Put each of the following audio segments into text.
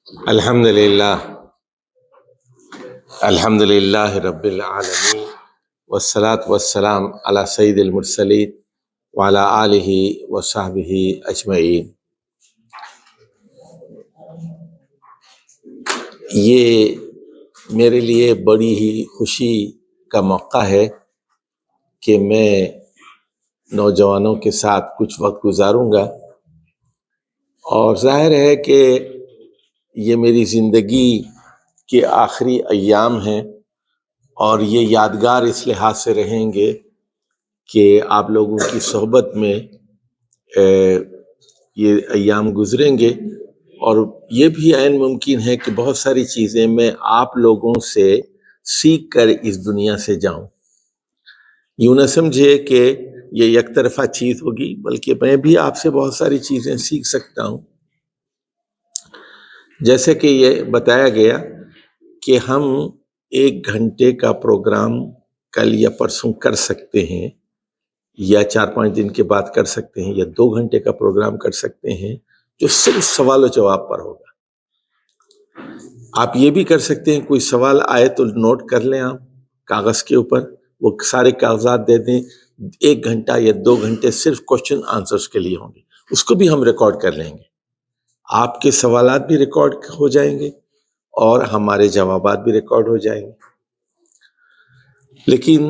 الحمد للہ الحمد للہ رب العالمین والصلاة والسلام علی سید المرسلین وعلی آلہ وصحبہ اجمعین۔ یہ میرے لیے بڑی ہی خوشی کا موقع ہے کہ میں نوجوانوں کے ساتھ کچھ وقت گزاروں گا، اور ظاہر ہے کہ یہ میری زندگی کے آخری ایام ہیں، اور یہ یادگار اس لحاظ سے رہیں گے کہ آپ لوگوں کی صحبت میں یہ ایام گزریں گے، اور یہ بھی عین ممکن ہے کہ بہت ساری چیزیں میں آپ لوگوں سے سیکھ کر اس دنیا سے جاؤں۔ یوں نہ سمجھے کہ یہ یک طرفہ چیز ہوگی، بلکہ میں بھی آپ سے بہت ساری چیزیں سیکھ سکتا ہوں۔ جیسے کہ یہ بتایا گیا کہ ہم 1 گھنٹے کا پروگرام کل یا پرسوں کر سکتے ہیں، یا 4-5 دن کے بعد کر سکتے ہیں، یا 2 گھنٹے کا پروگرام کر سکتے ہیں جو صرف سوال و جواب پر ہوگا۔ آپ یہ بھی کر سکتے ہیں، کوئی سوال آئے تو نوٹ کر لیں آپ کاغذ کے اوپر، وہ سارے کاغذات دے دیں، 1 گھنٹہ یا 2 گھنٹے صرف کوشچن آنسرز کے لیے ہوں گے، اس کو بھی ہم ریکارڈ کر لیں گے۔ آپ کے سوالات بھی ریکارڈ ہو جائیں گے اور ہمارے جوابات بھی ریکارڈ ہو جائیں گے، لیکن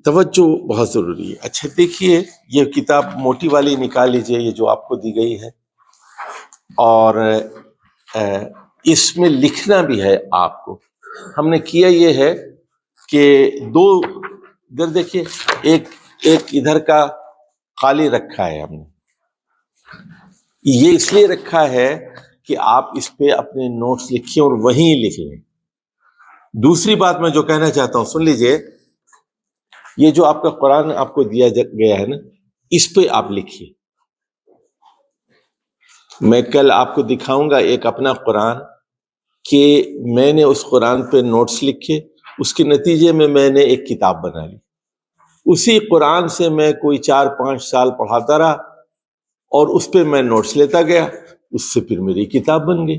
توجہ بہت ضروری ہے۔ اچھا دیکھیے، یہ کتاب موٹی والی نکال لیجئے، یہ جو آپ کو دی گئی ہے، اور اس میں لکھنا بھی ہے آپ کو۔ ہم نے کیا یہ ہے کہ 2 ادھر دیکھیے، ایک ادھر کا خالی رکھا ہے ہم نے، یہ اس لیے رکھا ہے کہ آپ اس پہ اپنے نوٹس لکھیں اور وہیں لکھ لیں۔ دوسری بات میں جو کہنا چاہتا ہوں، سن لیجئے، یہ جو آپ کا قرآن آپ کو دیا گیا ہے نا، اس پہ آپ لکھیے۔ میں کل آپ کو دکھاؤں گا ایک اپنا قرآن کہ میں نے اس قرآن پہ نوٹس لکھے، اس کے نتیجے میں میں نے ایک کتاب بنا لی۔ اسی قرآن سے میں کوئی 4-5 سال پڑھاتا رہا، اور اس پہ میں نوٹس لیتا گیا، اس سے پھر میری کتاب بن گئی۔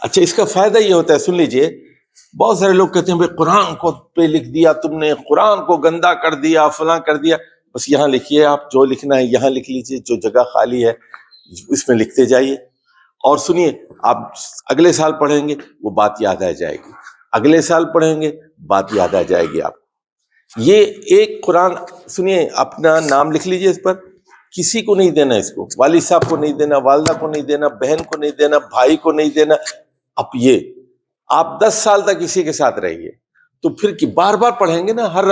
اچھا، اس کا فائدہ یہ ہوتا ہے، سن لیجئے، بہت سارے لوگ کہتے ہیں بھئی قرآن کو پہ لکھ دیا تم نے، قرآن کو گندا کر دیا، فلاں کر دیا۔ بس یہاں لکھیے، آپ جو لکھنا ہے یہاں لکھ لیجئے، جو جگہ خالی ہے اس میں لکھتے جائیے، اور سنیے، آپ اگلے سال پڑھیں گے وہ بات یاد آ جائے گی، اگلے سال پڑھیں گے بات یاد آ جائے گی آپ کو۔ یہ ایک قرآن، سنیے، اپنا نام لکھ لیجئے اس پر، کسی کو نہیں دینا، اس کو والد صاحب کو نہیں دینا، والدہ کو نہیں دینا، بہن کو نہیں دینا، بھائی کو نہیں دینا۔ اب یہ آپ 10 سال تک اسی کے ساتھ رہیے، تو پھر کہ بار بار پڑھیں گے نا، ہر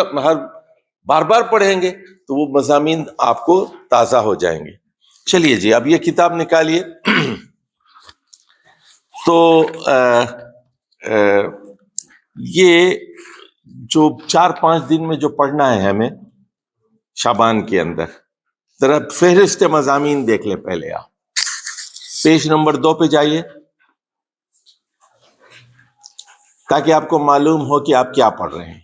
بار بار پڑھیں گے تو وہ مضامین آپ کو تازہ ہو جائیں گے۔ چلیے جی، اب یہ کتاب نکالیے۔ تو یہ جو 4-5 دن میں جو پڑھنا ہے ہمیں شعبان کے اندر، ذرا فہرست مضامین دیکھ لیں پہلے آپ۔ پیج نمبر 2 پہ جائیے، تاکہ آپ کو معلوم ہو کہ آپ کیا پڑھ رہے ہیں۔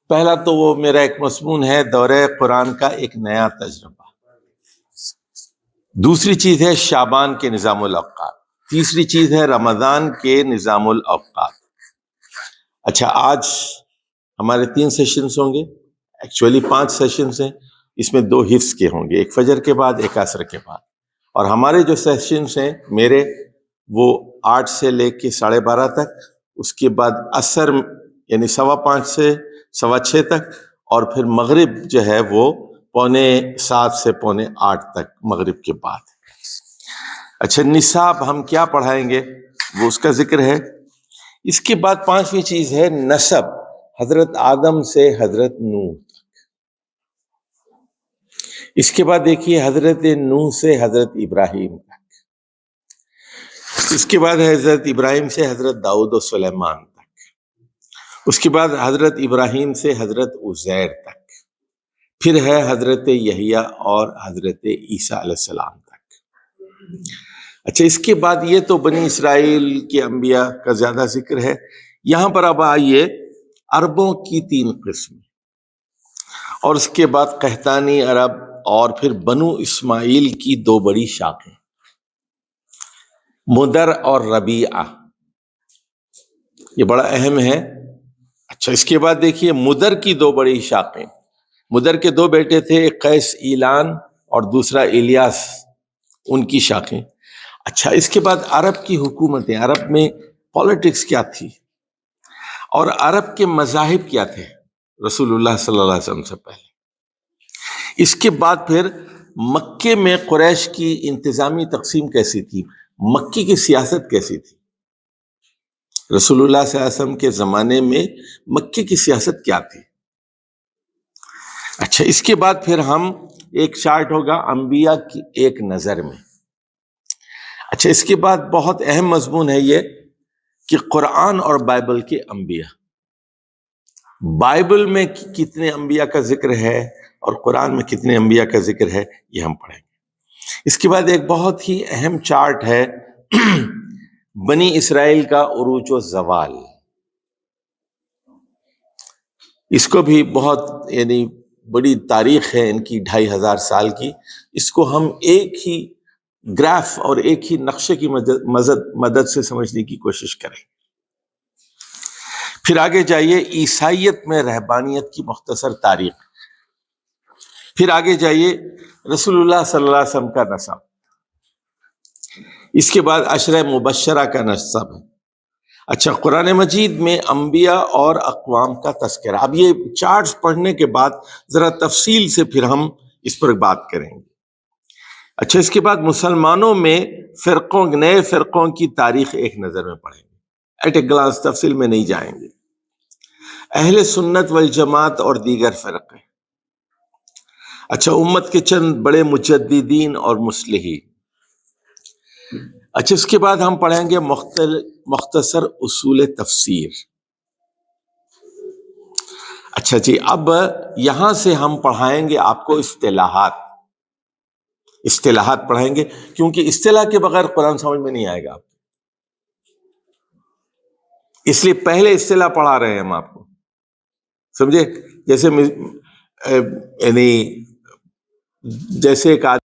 پہلا تو وہ میرا ایک مضمون ہے، دورہ قرآن کا ایک نیا تجربہ۔ دوسری چیز ہے شعبان کے نظام الاوقات۔ تیسری چیز ہے رمضان کے نظام الاوقات۔ اچھا، آج ہمارے 3 سیشنز ہوں گے، ایکچولی 5 سیشنز ہیں، اس میں 2 حفظ کے ہوں گے، ایک فجر کے بعد ایک عصر کے بعد، اور ہمارے جو سیشنز ہیں میرے، وہ 8 سے لے کے 12:30 تک، اس کے بعد عصر یعنی 5:15 سے 6:15 تک، اور پھر مغرب جو ہے وہ 7:45 سے 7:45 تک، مغرب کے بعد۔ اچھا، نصاب ہم کیا پڑھائیں گے وہ اس کا ذکر ہے۔ اس کے بعد 5ویں چیز ہے نسب، حضرت آدم سے حضرت نوح۔ اس کے بعد دیکھیے حضرت نوح سے حضرت ابراہیم تک۔ اس کے بعد حضرت ابراہیم سے حضرت داؤد و سلیمان تک۔ اس کے بعد حضرت ابراہیم سے حضرت عزیر تک۔ پھر ہے حضرت یحییٰ اور حضرت عیسیٰ علیہ السلام تک۔ اچھا، اس کے بعد یہ تو بنی اسرائیل کے انبیاء کا زیادہ ذکر ہے۔ یہاں پر اب آئیے عربوں کی 3 قسم، اور اس کے بعد قحطانی عرب، اور پھر بنو اسماعیل کی 2 بڑی شاخیں۔ مدر اور ربیعہ، یہ بڑا اہم ہے۔ اچھا، اس کے بعد دیکھیے مدر کی دو بڑی شاخیں، مدر کے دو بیٹے تھے، ایک قیس ایلان اور دوسرا الیاس، ان کی شاخیں۔ اچھا، اس کے بعد عرب کی حکومتیں، عرب میں پالیٹکس کیا تھی اور عرب کے مذاہب کیا تھے رسول اللہ صلی اللہ علیہ وسلم سے پہلے۔ اس کے بعد پھر مکے میں قریش کی انتظامی تقسیم کیسی تھی، مکی کی سیاست کیسی تھی، رسول اللہ صلی اللہ علیہ وسلم کے زمانے میں مکے کی سیاست کیا تھی۔ اچھا، اس کے بعد پھر ہم ایک چارٹ ہوگا انبیاء کی ایک نظر میں۔ اچھا، اس کے بعد بہت اہم مضمون ہے یہ کہ قرآن اور بائبل کے انبیاء، بائبل میں کتنے انبیاء کا ذکر ہے اور قرآن میں کتنے انبیاء کا ذکر ہے، یہ ہم پڑھیں گے۔ اس کے بعد ایک بہت ہی اہم چارٹ ہے بنی اسرائیل کا عروج و زوال، اس کو بھی بہت یعنی بڑی تاریخ ہے ان کی 2500 سال کی، اس کو ہم ایک ہی گراف اور ایک ہی نقشے کی مدد سے سمجھنے کی کوشش کریں۔ پھر آگے جائیے عیسائیت میں رہبانیت کی مختصر تاریخ، پھر آگے جائیے رسول اللہ صلی اللہ علیہ وسلم کا نسب، اس کے بعد عشرہ مبشرہ کا نسب ہے۔ اچھا، قرآن مجید میں انبیاء اور اقوام کا تذکرہ۔ اب یہ چارٹس پڑھنے کے بعد ذرا تفصیل سے پھر ہم اس پر بات کریں گے۔ اچھا، اس کے بعد مسلمانوں میں فرقوں، نئے فرقوں کی تاریخ ایک نظر میں پڑھیں گے، ایٹ اے گلانس، تفصیل میں نہیں جائیں گے۔ اہل سنت والجماعت اور دیگر فرقے۔ اچھا، امت کے چند بڑے مجددین اور مصلحین۔ اچھا، اس کے بعد ہم پڑھیں گے مختصر اصول تفسیر۔ اچھا جی، اب یہاں سے ہم پڑھائیں گے آپ کو اصطلاحات پڑھائیں گے، کیونکہ اصطلاح کے بغیر قرآن سمجھ میں نہیں آئے گا آپ، اس لیے پہلے اصطلاح پڑھا رہے ہیں ہم آپ کو، سمجھے؟ جیسے یعنی جیسے ایک آدمی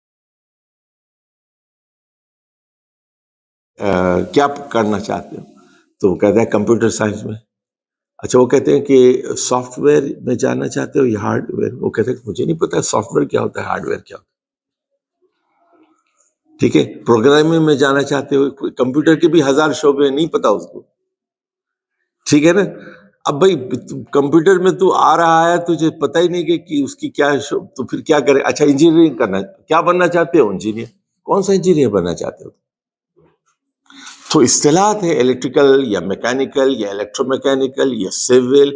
کیا کرنا چاہتے ہو تو وہ کہتا ہے کمپیوٹر سائنس میں۔ اچھا، وہ کہتے ہیں کہ سافٹ ویئر میں جاننا چاہتے ہو یا ہارڈ ویئر؟ وہ کہتے ہیں کہ مجھے نہیں پتا سافٹ ویئر کیا ہوتا ہے، ہارڈ ویئر کیا ہوتا ہے، ٹھیک ہے؟ پروگرامنگ میں جانا چاہتے ہو، کمپیوٹر کے بھی 1000 شعبے، نہیں پتا اس کو، ٹھیک ہے نا؟ اب بھائی کمپیوٹر میں تو آ رہا ہے، تجھے پتہ ہی نہیں کہ اس کی کیا، تو پھر کیا کرے؟ اچھا، انجینئرنگ کرنا، کیا بننا چاہتے ہو؟ انجینئر۔ کون سا انجینئر بننا چاہتے ہو؟ تو اصطلاحات ہے، الیکٹریکل یا میکینیکل یا الیکٹرو میکینیکل یا سیول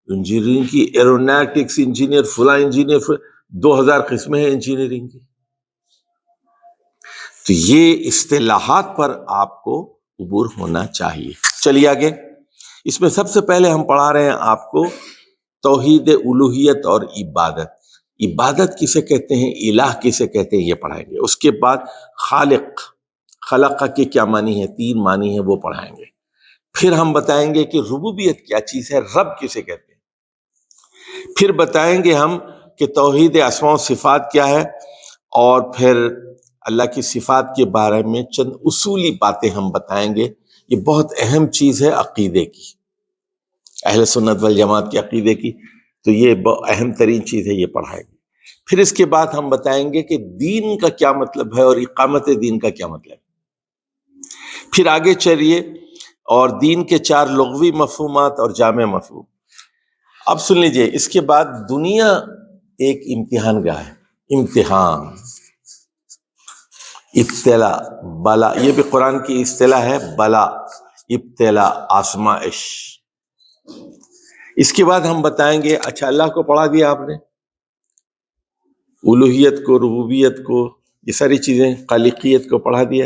انجینئرنگ کی، ایروناٹکس انجینئر، فلاں انجینئر، 2000 قسمیں ہیں انجینئرنگ کی۔ تو یہ اصطلاحات پر آپ کو عبور ہونا چاہیے۔ چلیے آگے، اس میں سب سے پہلے ہم پڑھا رہے ہیں آپ کو توحید الوہیت اور عبادت۔ عبادت کسے کہتے ہیں، الہ کسے کہتے ہیں، یہ پڑھائیں گے۔ اس کے بعد خالق، خلق کے کیا معنی ہے، 3 معنی ہے، وہ پڑھائیں گے۔ پھر ہم بتائیں گے کہ ربوبیت کیا چیز ہے، رب کسے کہتے ہیں۔ پھر بتائیں گے ہم کہ توحید اسماء و صفات کیا ہے، اور پھر اللہ کی صفات کے بارے میں چند اصولی باتیں ہم بتائیں گے۔ یہ بہت اہم چیز ہے عقیدے کی، اہل سنت والجماعت کے عقیدے کی، تو یہ اہم ترین چیز ہے، یہ پڑھائیں گے۔ پھر اس کے بعد ہم بتائیں گے کہ دین کا کیا مطلب ہے اور اقامت دین کا کیا مطلب ہے۔ پھر آگے چلیے، اور دین کے 4 لغوی مفہومات اور جامع مفہوم۔ اب سن لیجئے، اس کے بعد دنیا ایک امتحان گاہ ہے، امتحان، ابتلا، بلا، یہ بھی قرآن کی اصطلاح ہے، بلا، ابتلا، آزمائش۔ اس کے بعد ہم بتائیں گے، اچھا اللہ کو پڑھا دیا آپ نے، الوہیت کو، ربوبیت کو، یہ ساری چیزیں، خالقیت کو پڑھا دیا۔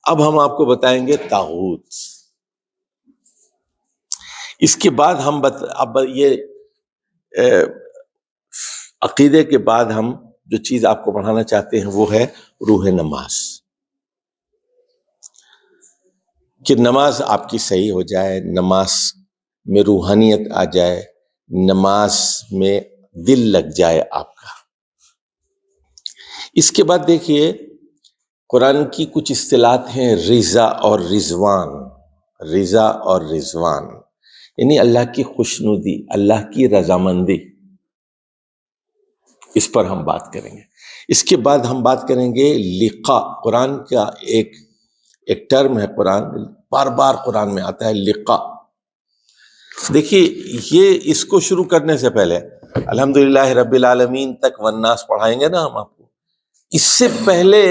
اب ہم آپ کو بتائیں گے طاغوت۔ اس کے بعد ہم اب یہ عقیدے کے بعد ہم جو چیز آپ کو پڑھانا چاہتے ہیں وہ ہے روح نماز، کہ نماز آپ کی صحیح ہو جائے، نماز میں روحانیت آ جائے، نماز میں دل لگ جائے آپ کا۔ اس کے بعد دیکھیے قرآن کی کچھ اصطلاحات ہیں رضا اور رضوان، رضا اور رضوان، یعنی اللہ کی خوشنودی، اللہ کی رضامندی، اس پر ہم بات کریں گے۔ اس کے بعد ہم بات کریں گے لقاء۔ قرآن کا ایک ٹرم ہے، قرآن بار بار قرآن میں آتا ہے، لقاء۔ دیکھیے یہ اس کو شروع کرنے سے پہلے الحمدللہ رب العالمین تک والناس پڑھائیں گے نا ہم آپ کو، اس سے پہلے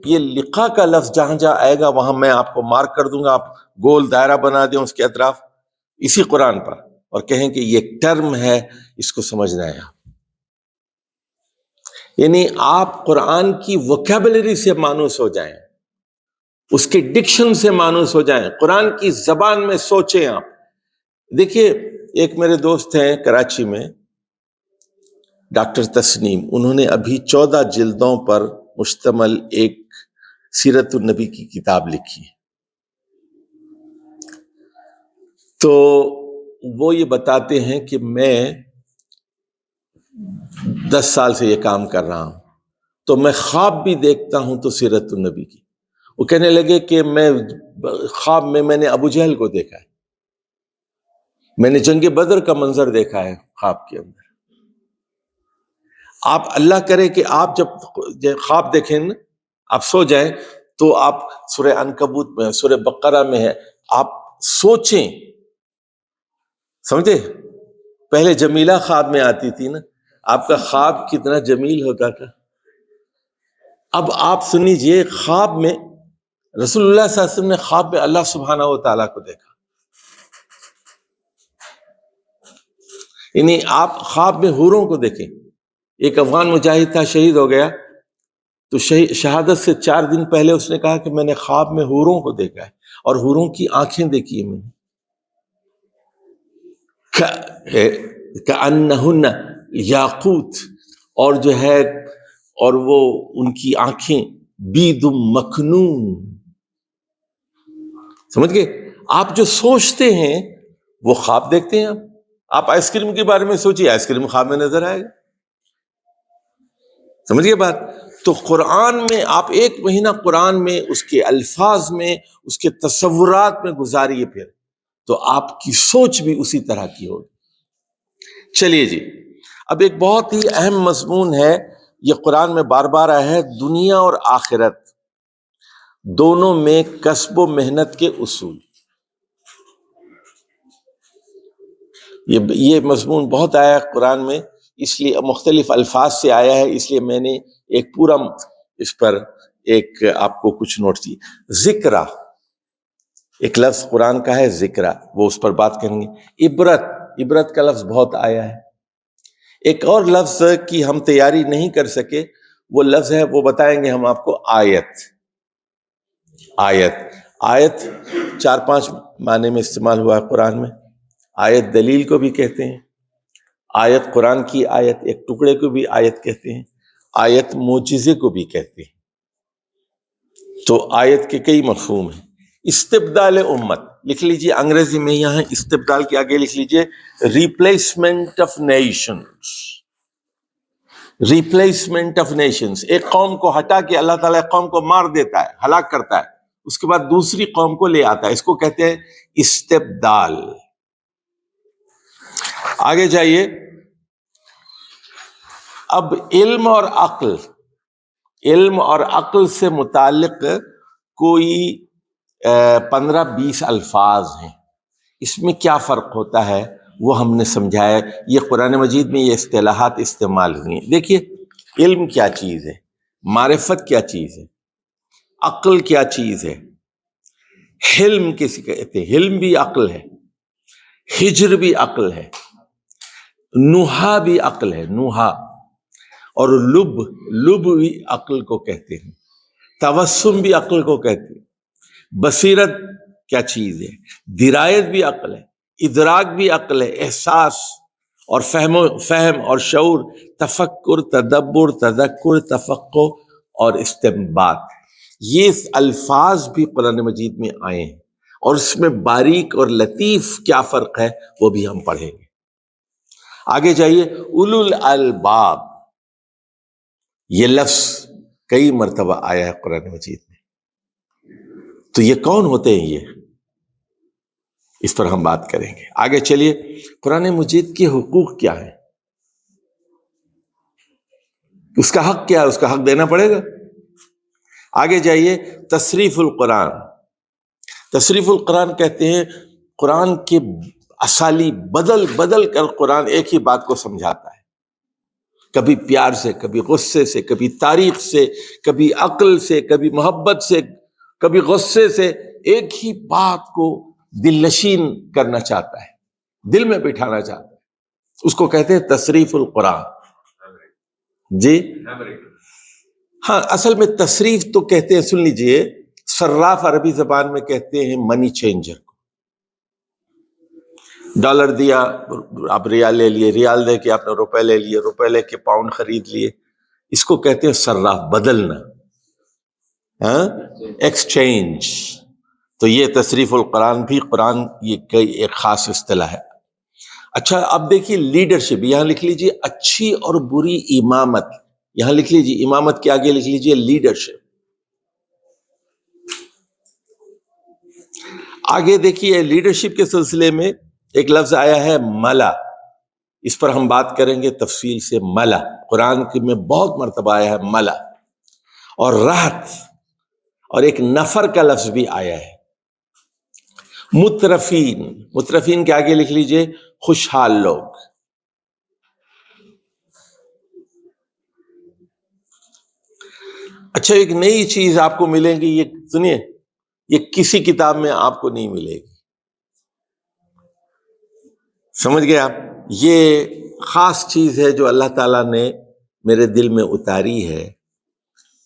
یہ لقاء کا لفظ جہاں جہاں آئے گا وہاں میں آپ کو مارک کر دوں گا، آپ گول دائرہ بنا دیں اس کے اطراف اسی قرآن پر، اور کہیں کہ یہ ٹرم ہے، اس کو سمجھنا ہے آپ۔ یعنی آپ قرآن کی ووکیبلری سے مانوس ہو جائیں، اس کے ڈکشن سے مانوس ہو جائیں، قرآن کی زبان میں سوچیں آپ۔ دیکھیے ایک میرے دوست ہیں کراچی میں، ڈاکٹر تسنیم، انہوں نے ابھی 14 جلدوں پر مشتمل ایک سیرت النبی کی کتاب لکھی ہے۔ تو وہ یہ بتاتے ہیں کہ میں 10 سال سے یہ کام کر رہا ہوں، تو میں خواب بھی دیکھتا ہوں تو سیرت النبی کی۔ وہ کہنے لگے کہ میں خواب میں نے ابو جہل کو دیکھا ہے، میں نے جنگ بدر کا منظر دیکھا ہے خواب کے اندر۔ آپ اللہ کرے کہ آپ جب خواب دیکھیں نا، آپ سو جائیں تو آپ سورہ عنکبوت میں، سورہ بقرہ میں ہے، آپ سوچیں، سمجھے؟ پہلے جمیلہ خواب میں آتی تھی نا، آپ کا خواب کتنا جمیل ہوتا تھا۔ اب آپ سن لیجیے، خواب میں رسول اللہ صلی اللہ علیہ وسلم نے خواب میں اللہ سبحانہ و تعالیٰ کو دیکھا، یعنی آپ خواب میں حوروں کو دیکھیں۔ ایک افغان مجاہد تھا، شہید ہو گیا، تو شہادت سے 4 دن پہلے اس نے کہا کہ میں نے خواب میں حوروں کو دیکھا ہے، اور حوروں کی آنکھیں دیکھی ہیں میں نے، کأنہن یاقوت، اور جو ہے، اور وہ ان کی آنکھیں بید مکنون۔ سمجھ گئے؟ آپ جو سوچتے ہیں وہ خواب دیکھتے ہیں۔ آپ آئس کریم کے بارے میں سوچیے، آئس کریم خواب میں نظر آئے گا، سمجھ گئے بات؟ تو قرآن میں آپ 1 مہینہ قرآن میں اس کے الفاظ میں، اس کے تصورات میں گزاریے، پھر تو آپ کی سوچ بھی اسی طرح کی ہوگی۔ چلیے جی، اب ایک بہت ہی اہم مضمون ہے، یہ قرآن میں بار بار آیا ہے، دنیا اور آخرت دونوں میں کسب و محنت کے اصول۔ یہ مضمون بہت آیا ہے قرآن میں، اس لیے مختلف الفاظ سے آیا ہے، اس لیے میں نے ایک پورا اس پر ایک آپ کو کچھ نوٹ دی۔ ذکرہ ایک لفظ قرآن کا ہے، ذکرہ، وہ اس پر بات کریں گے۔ عبرت کا لفظ بہت آیا ہے۔ ایک اور لفظ کی ہم تیاری نہیں کر سکے، وہ لفظ ہے، وہ بتائیں گے ہم آپ کو، آیت 4-5 معنی میں استعمال ہوا ہے قرآن میں۔ آیت دلیل کو بھی کہتے ہیں، آیت قرآن کی آیت، ایک ٹکڑے کو بھی آیت کہتے ہیں، آیت معجزے کو بھی کہتے ہیں۔ تو آیت کے کئی مفہوم ہیں۔ استبدال امت لکھ لیجئے، انگریزی میں یہاں استبدال کے آگے لکھ لیجئے replacement of nations, replacement of nations. ایک قوم کو ہٹا کے اللہ تعالیٰ ایک قوم کو مار دیتا ہے، ہلاک کرتا ہے، اس کے بعد دوسری قوم کو لے آتا ہے، اس کو کہتے ہیں استبدال۔ آگے جائیے، اب علم اور عقل سے متعلق کوئی 15-20 الفاظ ہیں، اس میں کیا فرق ہوتا ہے وہ ہم نے سمجھایا۔ یہ قرآن مجید میں یہ اصطلاحات استعمال ہوئی ہیں۔ دیکھیے، علم کیا چیز ہے، معرفت کیا چیز ہے، عقل کیا چیز ہے، حلم کسی کہتے ہیں، حلم بھی عقل ہے، ہجر بھی عقل ہے، نوحہ بھی عقل ہے، نوحہ، اور لب بھی عقل کو کہتے ہیں، توسم بھی عقل کو کہتے ہیں، بصیرت کیا چیز ہے، درایت بھی عقل ہے، ادراک بھی عقل ہے، احساس اور فہم اور شعور، تفکر، تدبر، تذکر، تفقہ اور استنباط، یہ الفاظ بھی قرآن مجید میں آئے ہیں، اور اس میں باریک اور لطیف کیا فرق ہے وہ بھی ہم پڑھیں گے۔ آگے جائیے، اولو الالباب، یہ لفظ کئی مرتبہ آیا ہے قرآن مجید میں. تو یہ کون ہوتے ہیں؟ یہ اس پر ہم بات کریں گے. آگے چلیے، قرآن مجید کے حقوق کیا ہیں، اس کا حق کیا ہے، اس کا حق دینا پڑے گا. آگے جائیے، تصریف القرآن. تصریف القرآن کہتے ہیں قرآن کے اسالیب بدل بدل کر قرآن ایک ہی بات کو سمجھاتا ہے، کبھی پیار سے، کبھی غصے سے، کبھی تاریخ سے، کبھی عقل سے، کبھی محبت سے، کبھی غصے سے. ایک ہی بات کو دل نشین کرنا چاہتا ہے، دل میں بٹھانا چاہتا ہے. اس کو کہتے ہیں تصریف القرآن. جی ہاں، اصل میں تصریف تو کہتے ہیں، سن لیجئے، صراف عربی زبان میں کہتے ہیں منی چینجر کو. ڈالر دیا آپ ریال لے لیے، ریال دے کے آپ نے روپے لے لیے، روپے لے کے پاؤنڈ خرید لیے. اس کو کہتے ہیں صراف، بدلنا، ایکسچینج. تو یہ تصریف القرآن بھی قرآن یہ ایک خاص اصطلاح ہے. اچھا، اب دیکھیے لیڈرشپ. یہاں لکھ لیجئے اچھی اور بری امامت. یہاں لکھ لیجئے امامت کے آگے لکھ لیجئے لیڈرشپ. آگے دیکھیے لیڈرشپ کے سلسلے میں ایک لفظ آیا ہے ملا. اس پر ہم بات کریں گے تفصیل سے. ملا قرآن میں بہت مرتبہ آیا ہے، ملا. اور راحت اور ایک نفر کا لفظ بھی آیا ہے. مترفین، مترفین کے آگے لکھ لیجئے خوشحال لوگ. اچھا، ایک نئی چیز آپ کو ملے گی، یہ سنیے، یہ کسی کتاب میں آپ کو نہیں ملے گی. سمجھ گئے آپ؟ یہ خاص چیز ہے جو اللہ تعالیٰ نے میرے دل میں اتاری ہے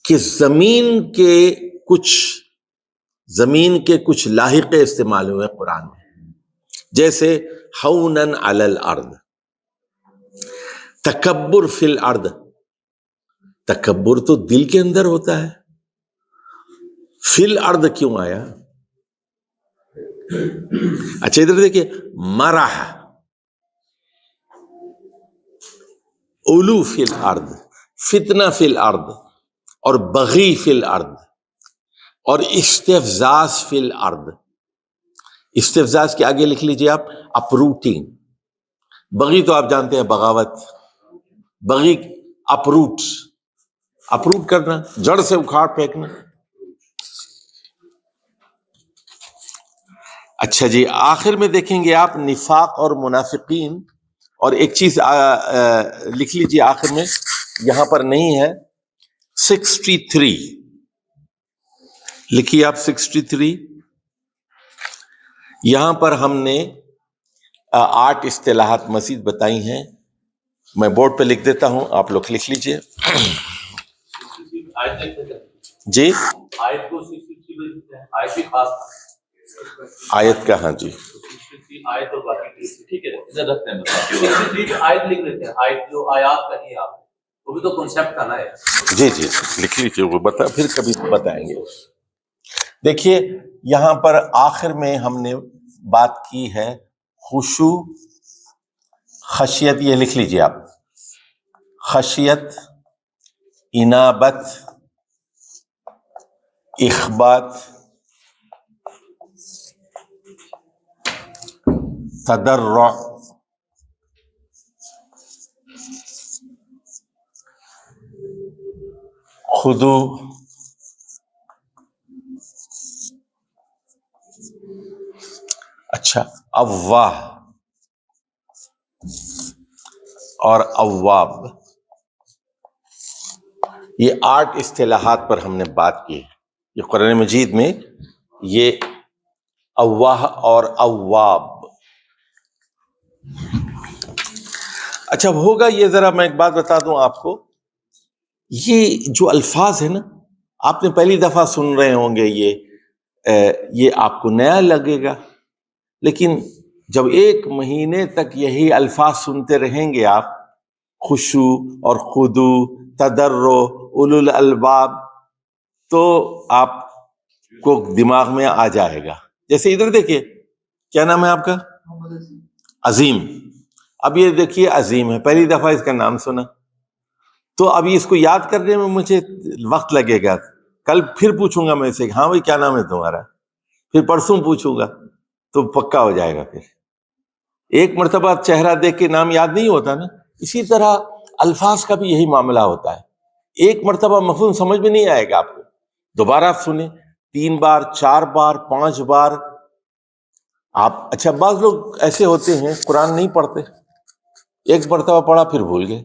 کہ زمین کے کچھ لاحقے استعمال ہوئے قرآن میں، جیسے ہونن علی الارض، تکبر فی الارض. تکبر تو دل کے اندر ہوتا ہے، فی الارض کیوں آیا؟ اچھا ادھر دیکھیے، مرح، علو فی الارض، فتنہ فی الارض، اور بغی فی الارض، اور استفزاز فی الارض. استفزاز کے آگے لکھ لیجئے آپ اپروٹنگ. بغی تو آپ جانتے ہیں بغاوت. بغی اپروٹ کرنا، جڑ سے اکھاڑ پھینکنا. اچھا جی، آخر میں دیکھیں گے آپ نفاق اور منافقین. اور ایک چیز لکھ لیجئے آخر میں، یہاں پر نہیں ہے، 63 لکھیے آپ. 63 یہاں پر ہم نے 8 اصطلاحات مزید بتائی ہیں. میں بورڈ پہ لکھ دیتا ہوں، آپ لوگ لکھ لیجئے. جی آیت کا، ہاں جی ٹھیک ہے، ادھر رکھتے ہیں، آیت لکھ لیتے ہیں. آیت جو آیات کہی آپ، وہ بھی تو کنسیپٹ کا نا ہے. جی لکھ لیجیے، وہ پھر کبھی بتائیں گے. دیکھیے یہاں پر آخر میں ہم نے بات کی ہے خشوع، خشیت. یہ لکھ لیجیے آپ، خشیت، انابت، اخبات، تضرع، خضوع، اچھا، اواہ اور اواب. یہ 8 اصطلاحات پر ہم نے بات کی. یہ قرآن مجید میں یہ اواہ اور اواب. اچھا ہوگا یہ، ذرا میں ایک بات بتا دوں آپ کو، یہ جو الفاظ ہیں نا، آپ نے پہلی دفعہ سن رہے ہوں گے، یہ آپ کو نیا لگے گا، لیکن جب 1 مہینے تک یہی الفاظ سنتے رہیں گے آپ، خشوع اور خضوع، تضرع، اولو الالباب، تو آپ کو دماغ میں آ جائے گا. جیسے ادھر دیکھیے، کیا نام ہے آپ کا؟ عظیم. اب یہ دیکھیے عظیم ہے، پہلی دفعہ اس کا نام سنا، تو ابھی اس کو یاد کرنے میں مجھے وقت لگے گا. کل پھر پوچھوں گا میں اسے کہ ہاں بھائی کیا نام ہے تمہارا, پھر پرسوں پوچھوں گا تو پکا ہو جائے گا. پھر ایک مرتبہ چہرہ دیکھ کے نام یاد نہیں ہوتا نا. اسی طرح الفاظ کا بھی یہی معاملہ ہوتا ہے. ایک مرتبہ مفہوم سمجھ میں نہیں آئے گا آپ کو, دوبارہ سنیں 3 بار 4 بار 5 بار آپ. اچھا بعض لوگ ایسے ہوتے ہیں قرآن نہیں پڑھتے, ایک مرتبہ پڑھا پھر بھول گئے,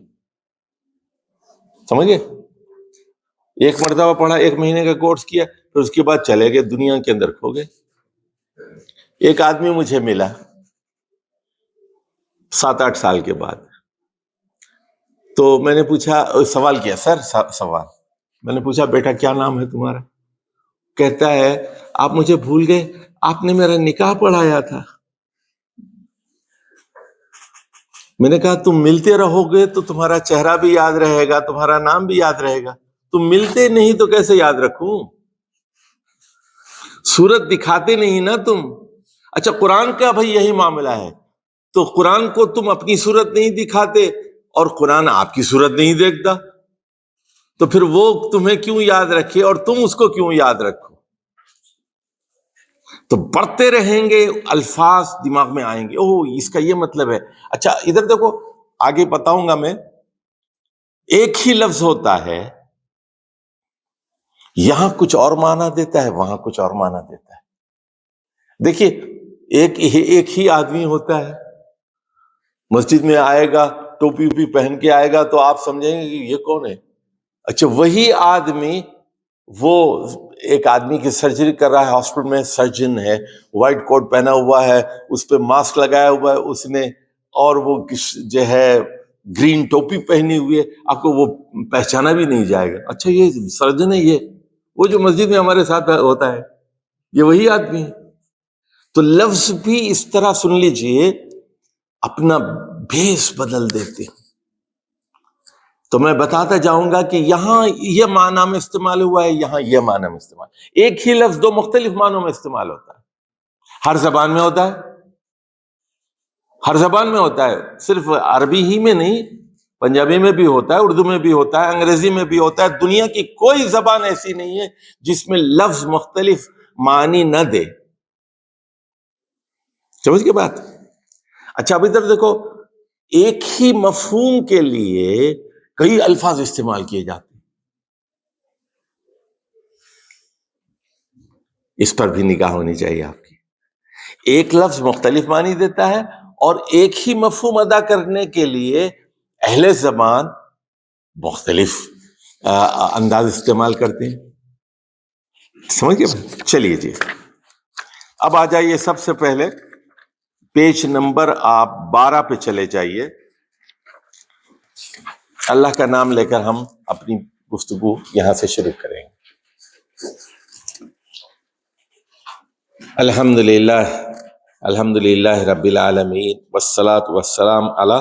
سمجھ گئے, ایک مرتبہ پڑھا 1 مہینے کا کورس کیا پھر اس کے بعد چلے گئے دنیا کے اندر کھو گئے. ایک آدمی مجھے ملا 7-8 سال کے بعد, تو میں نے پوچھا, سوال کیا سر سوال, میں نے پوچھا بیٹا کیا نام ہے تمہارا؟ کہتا ہے آپ مجھے بھول گئے, آپ نے میرا نکاح پڑھایا تھا. میں نے کہا تم ملتے رہو گے تو تمہارا چہرہ بھی یاد رہے گا, تمہارا نام بھی یاد رہے گا, تم ملتے نہیں تو کیسے یاد رکھوں؟ صورت دکھاتے نہیں نا تم. اچھا قرآن کا بھائی یہی معاملہ ہے, تو قرآن کو تم اپنی صورت نہیں دکھاتے اور قرآن آپ کی صورت نہیں دیکھتا, تو پھر وہ تمہیں کیوں یاد رکھے اور تم اس کو کیوں یاد رکھو؟ تو پڑھتے رہیں گے الفاظ دماغ میں آئیں گے, اوہ اس کا یہ مطلب ہے. اچھا ادھر دیکھو, آگے بتاؤں گا میں. ایک ہی لفظ ہوتا ہے, یہاں کچھ اور معنی دیتا ہے, وہاں کچھ اور معنی دیتا ہے. دیکھیے ایک ہی آدمی ہوتا ہے, مسجد میں آئے گا ٹوپی وپی پہن کے آئے گا تو آپ سمجھیں گے کہ یہ کون ہے. اچھا وہی آدمی, وہ ایک آدمی کی سرجری کر رہا ہے ہاسپٹل میں, سرجن ہے, وائٹ کوٹ پہنا ہوا ہے, اس پہ ماسک لگایا ہوا ہے اس نے, اور وہ جو ہے گرین ٹوپی پہنی ہوئی ہے, آپ کو وہ پہچانا بھی نہیں جائے گا. اچھا یہ سرجن ہے, یہ وہ جو مسجد میں ہمارے ساتھ ہوتا ہے, یہ وہی آدمی ہے. تو لفظ بھی اس طرح سن لیجئے اپنا بھیس بدل دیتے ہیں. تو میں بتاتا جاؤں گا کہ یہاں یہ معنی میں استعمال ہوا ہے, یہاں یہ معنی میں استعمال. ایک ہی لفظ 2 مختلف معنوں میں استعمال ہوتا ہے. ہر زبان میں ہوتا ہے, ہر زبان میں ہوتا ہے, صرف عربی ہی میں نہیں, پنجابی میں بھی ہوتا ہے, اردو میں بھی ہوتا ہے, انگریزی میں بھی ہوتا ہے. دنیا کی کوئی زبان ایسی نہیں ہے جس میں لفظ مختلف معنی نہ دے. سمجھ کے بات؟ اچھا اب ادھر دیکھو, ایک ہی مفہوم کے لیے کئی الفاظ استعمال کیے جاتے ہیں, اس پر بھی نگاہ ہونی چاہیے آپ کی. ایک لفظ مختلف معنی دیتا ہے, اور ایک ہی مفہوم ادا کرنے کے لیے اہل زبان مختلف انداز استعمال کرتے ہیں. سمجھ گئے؟ چلیے جی, اب آ جائیے سب سے پہلے پیج نمبر آپ 12 پہ چلے جائیے. اللہ کا نام لے کر ہم اپنی گفتگو یہاں سے شروع کریں گے. الحمد للہ رب العالمین والصلاة والسلام علی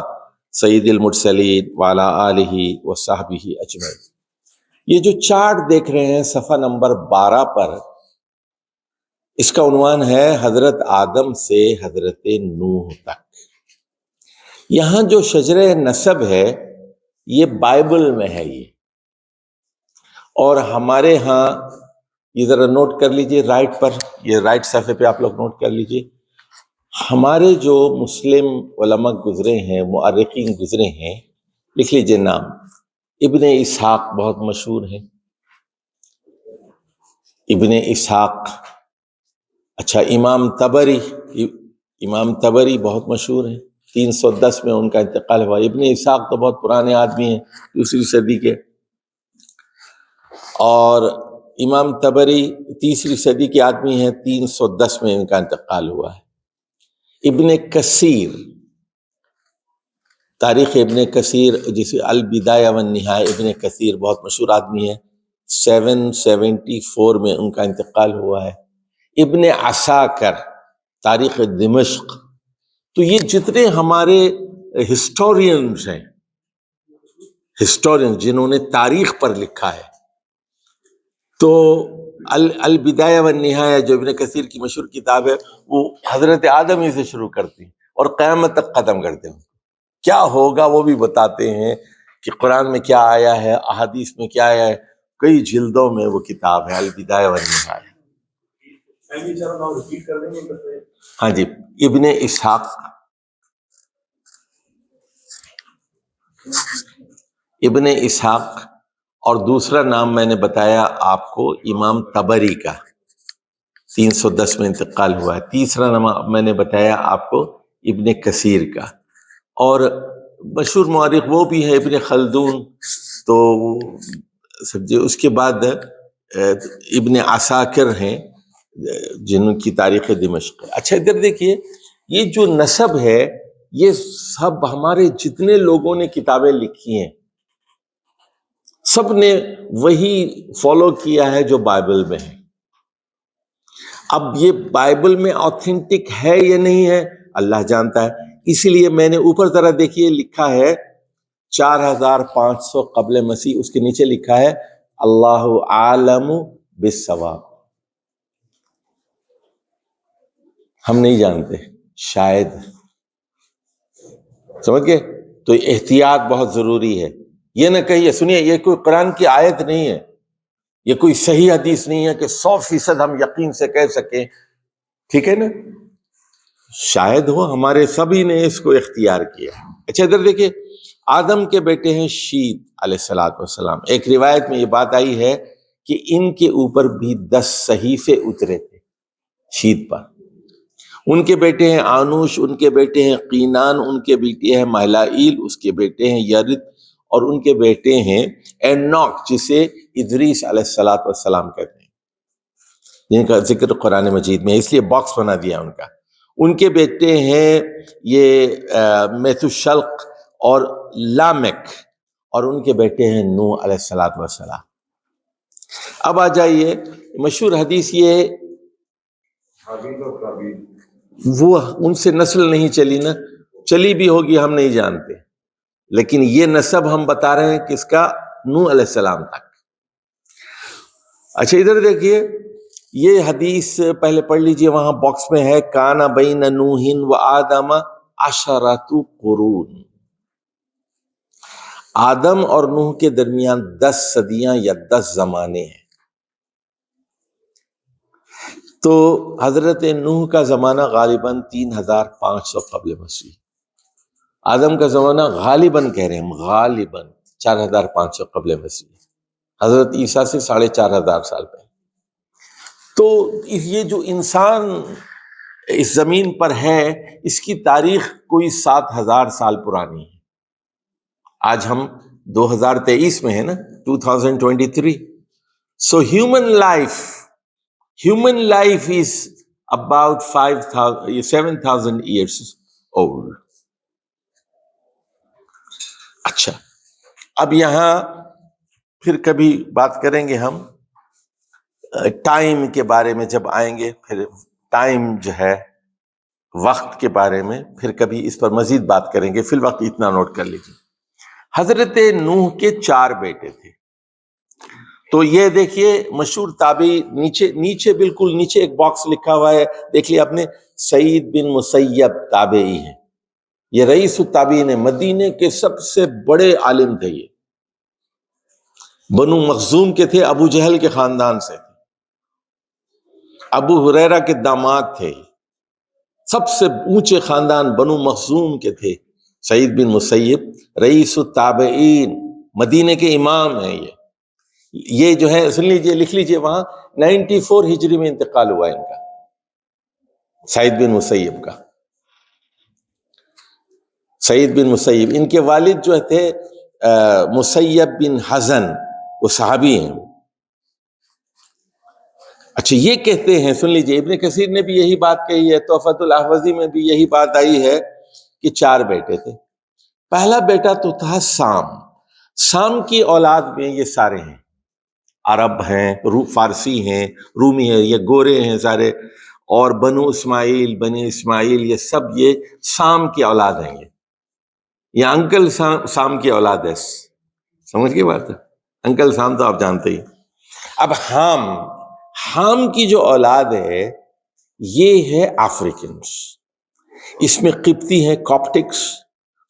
سید المرسلین وعلی آلہ وصحبہ اجمعین. یہ جو چارٹ دیکھ رہے ہیں صفحہ نمبر 12 پر, اس کا عنوان ہے حضرت آدم سے حضرت نوح تک. یہاں جو شجرہ نسب ہے یہ بائبل میں ہے یہ, اور ہمارے ہاں یہ ذرا نوٹ کر لیجئے رائٹ پر, یہ رائٹ صفحے پہ آپ لوگ نوٹ کر لیجئے. ہمارے جو مسلم علماء گزرے ہیں, مؤرخین گزرے ہیں, لکھ لیجئے نام. ابن اسحاق بہت مشہور ہیں, ابن اسحاق. اچھا امام طبری بہت مشہور ہیں, 310 میں ان کا انتقال ہوا. ابن اسحاق تو بہت پرانے آدمی ہیں, 2 صدی کے, اور امام طبری 3 صدی کے آدمی ہیں, 310 میں ان کا انتقال ہوا ہے. ابن کثیر, تاریخ ابن کثیر جسے البدایہ والنہایہ, ابن کثیر بہت مشہور آدمی ہے, 774 میں ان کا انتقال ہوا ہے. ابن عساکر, تاریخ دمشق. تو یہ جتنے ہمارے ہسٹورینز ہیں, ہسٹورین جنہوں نے تاریخ پر لکھا ہے, تو البدایہ والنہایہ جو ابن کثیر کی مشہور کتاب ہے وہ حضرت آدم ہی سے شروع کرتی ہیں اور قیامت تک ختم کرتے ہیں. کیا ہوگا وہ بھی بتاتے ہیں کہ قرآن میں کیا آیا ہے، احادیث میں کیا آیا ہے، کئی جلدوں میں وہ کتاب ہے البدایہ والنہایہ۔ ہاں جی، ابن اسحاق، ابن اسحاق، اور دوسرا نام میں نے بتایا آپ کو امام طبری کا، 310 میں انتقال ہوا ہے۔ تیسرا نام میں نے بتایا آپ کو ابن کثیر کا، اور مشہور مورخ وہ بھی ہے ابن خلدون، تو سمجھے اس کے بعد ابن عساکر ہیں جن کی تاریخ دمشق ہے۔ اچھا ادھر دیکھیے، یہ جو نسب ہے یہ سب ہمارے جتنے لوگوں نے کتابیں لکھی ہیں سب نے وہی فالو کیا ہے جو بائبل میں ہے۔ اب یہ بائبل میں آتھینٹک ہے یا نہیں ہے اللہ جانتا ہے، اسی لیے میں نے اوپر طرح دیکھیے لکھا ہے 4500 قبل مسیح، اس کے نیچے لکھا ہے اللہ عالم بالصواب۔ ہم نہیں جانتے، شاید، سمجھ گئے؟ تو احتیاط بہت ضروری ہے۔ یہ نہ کہیے، سنیے، یہ کوئی قرآن کی آیت نہیں ہے، یہ کوئی صحیح حدیث نہیں ہے کہ 100% ہم یقین سے کہہ سکیں، ٹھیک ہے نا؟ شاید ہو، ہمارے سبھی نے اس کو اختیار کیا۔ اچھا ادھر دیکھیں، آدم کے بیٹے ہیں شیت علیہ السلام۔ ایک روایت میں یہ بات آئی ہے کہ ان کے اوپر بھی 10 صحیفے اترے تھے شیت پر۔ ان کے بیٹے ہیں آنوش، ان کے بیٹے ہیں قینان، ان کے بیٹے ہیں مہلائیل، اس کے بیٹے ہیں یرد، اور ان کے بیٹے ہیں اینوک، جسے ادریس علیہ السلام کہتے ہیں، جن کا ذکر قرآن مجید میں، اس لیے باکس بنا دیا ان کا۔ ان کے بیٹے ہیں یہ میتھوشلق اور لامک، اور ان کے بیٹے ہیں نوح علیہ السلام۔ اب آ جائیے، مشہور حدیث یہ ہے، وہ ان سے نسل نہیں چلی نا، چلی بھی ہوگی ہم نہیں جانتے، لیکن یہ نسب ہم بتا رہے ہیں کس کا؟ نوح علیہ السلام تک۔ اچھا ادھر دیکھیے، یہ حدیث پہلے پڑھ لیجئے، وہاں باکس میں ہے، کان بین نوح و آدم 10 قرون، آدم اور نوح کے درمیان 10 صدیاں یا 10 زمانے ہیں۔ تو حضرت نوح کا زمانہ غالباً 3500 قبل مسیح، آدم کا زمانہ غالباً کہہ رہے ہیں، غالباً 4500 قبل مسیح، حضرت عیسیٰ سے 4500 سال پہلے۔ تو یہ جو انسان اس زمین پر ہے، اس کی تاریخ کوئی 7000 سال پرانی ہے۔ آج ہم 2023 میں ہے نا، 2023۔ So human life is about 7,000 years old۔ اچھا، اب یہاں پھر کبھی بات کریں گے ہم ٹائم کے بارے میں، جب آئیں گے پھر ٹائم جو ہے وقت کے بارے میں، پھر کبھی اس پر مزید بات کریں گے۔ فی الوقت اتنا نوٹ کر لیجیے، حضرت نوح کے 4 بیٹے تھے۔ تو یہ دیکھیے مشہور تابعی، نیچے بالکل نیچے ایک باکس لکھا ہوا ہے، دیکھ لیا آپ نے، سعید بن مسیب تابعی ہیں، یہ رئیس التابعین ہیں، مدینے کے سب سے بڑے عالم تھے، یہ بنو مخزوم کے تھے، ابو جہل کے خاندان سے، ابو ہریرہ کے داماد تھے، سب سے اونچے خاندان بنو مخزوم کے تھے۔ سعید بن مسیب رئیس التابعین، مدینے کے امام ہیں۔ یہ جو ہے سن لیجئے، لکھ لیجئے، وہاں 94 ہجری میں انتقال ہوا ان کا، سعید بن مسیب کا۔ سعید بن مسیب، ان کے والد جو تھے مسیب بن حزن، وہ صحابی ہیں۔ اچھا، یہ کہتے ہیں، سن لیجئے، ابن کثیر نے بھی یہی بات کہی ہے، تحفۃ الاحوذی میں بھی یہی بات آئی ہے کہ 4 بیٹے تھے۔ پہلا بیٹا تو تھا سام کی اولاد میں یہ سارے ہیں، عرب ہیں، فارسی ہیں، رومی ہیں، یہ گورے ہیں سارے، اور بنو اسماعیل یہ سب یہ سام کی اولاد ہیں۔ یہ انکل سام کی اولاد ہے، سمجھ گئے بات ہے؟ انکل سام تو آپ جانتے ہی۔ اب حام کی جو اولاد ہے یہ ہے افریکنز، اس میں قبطی ہیں، کاپٹکس،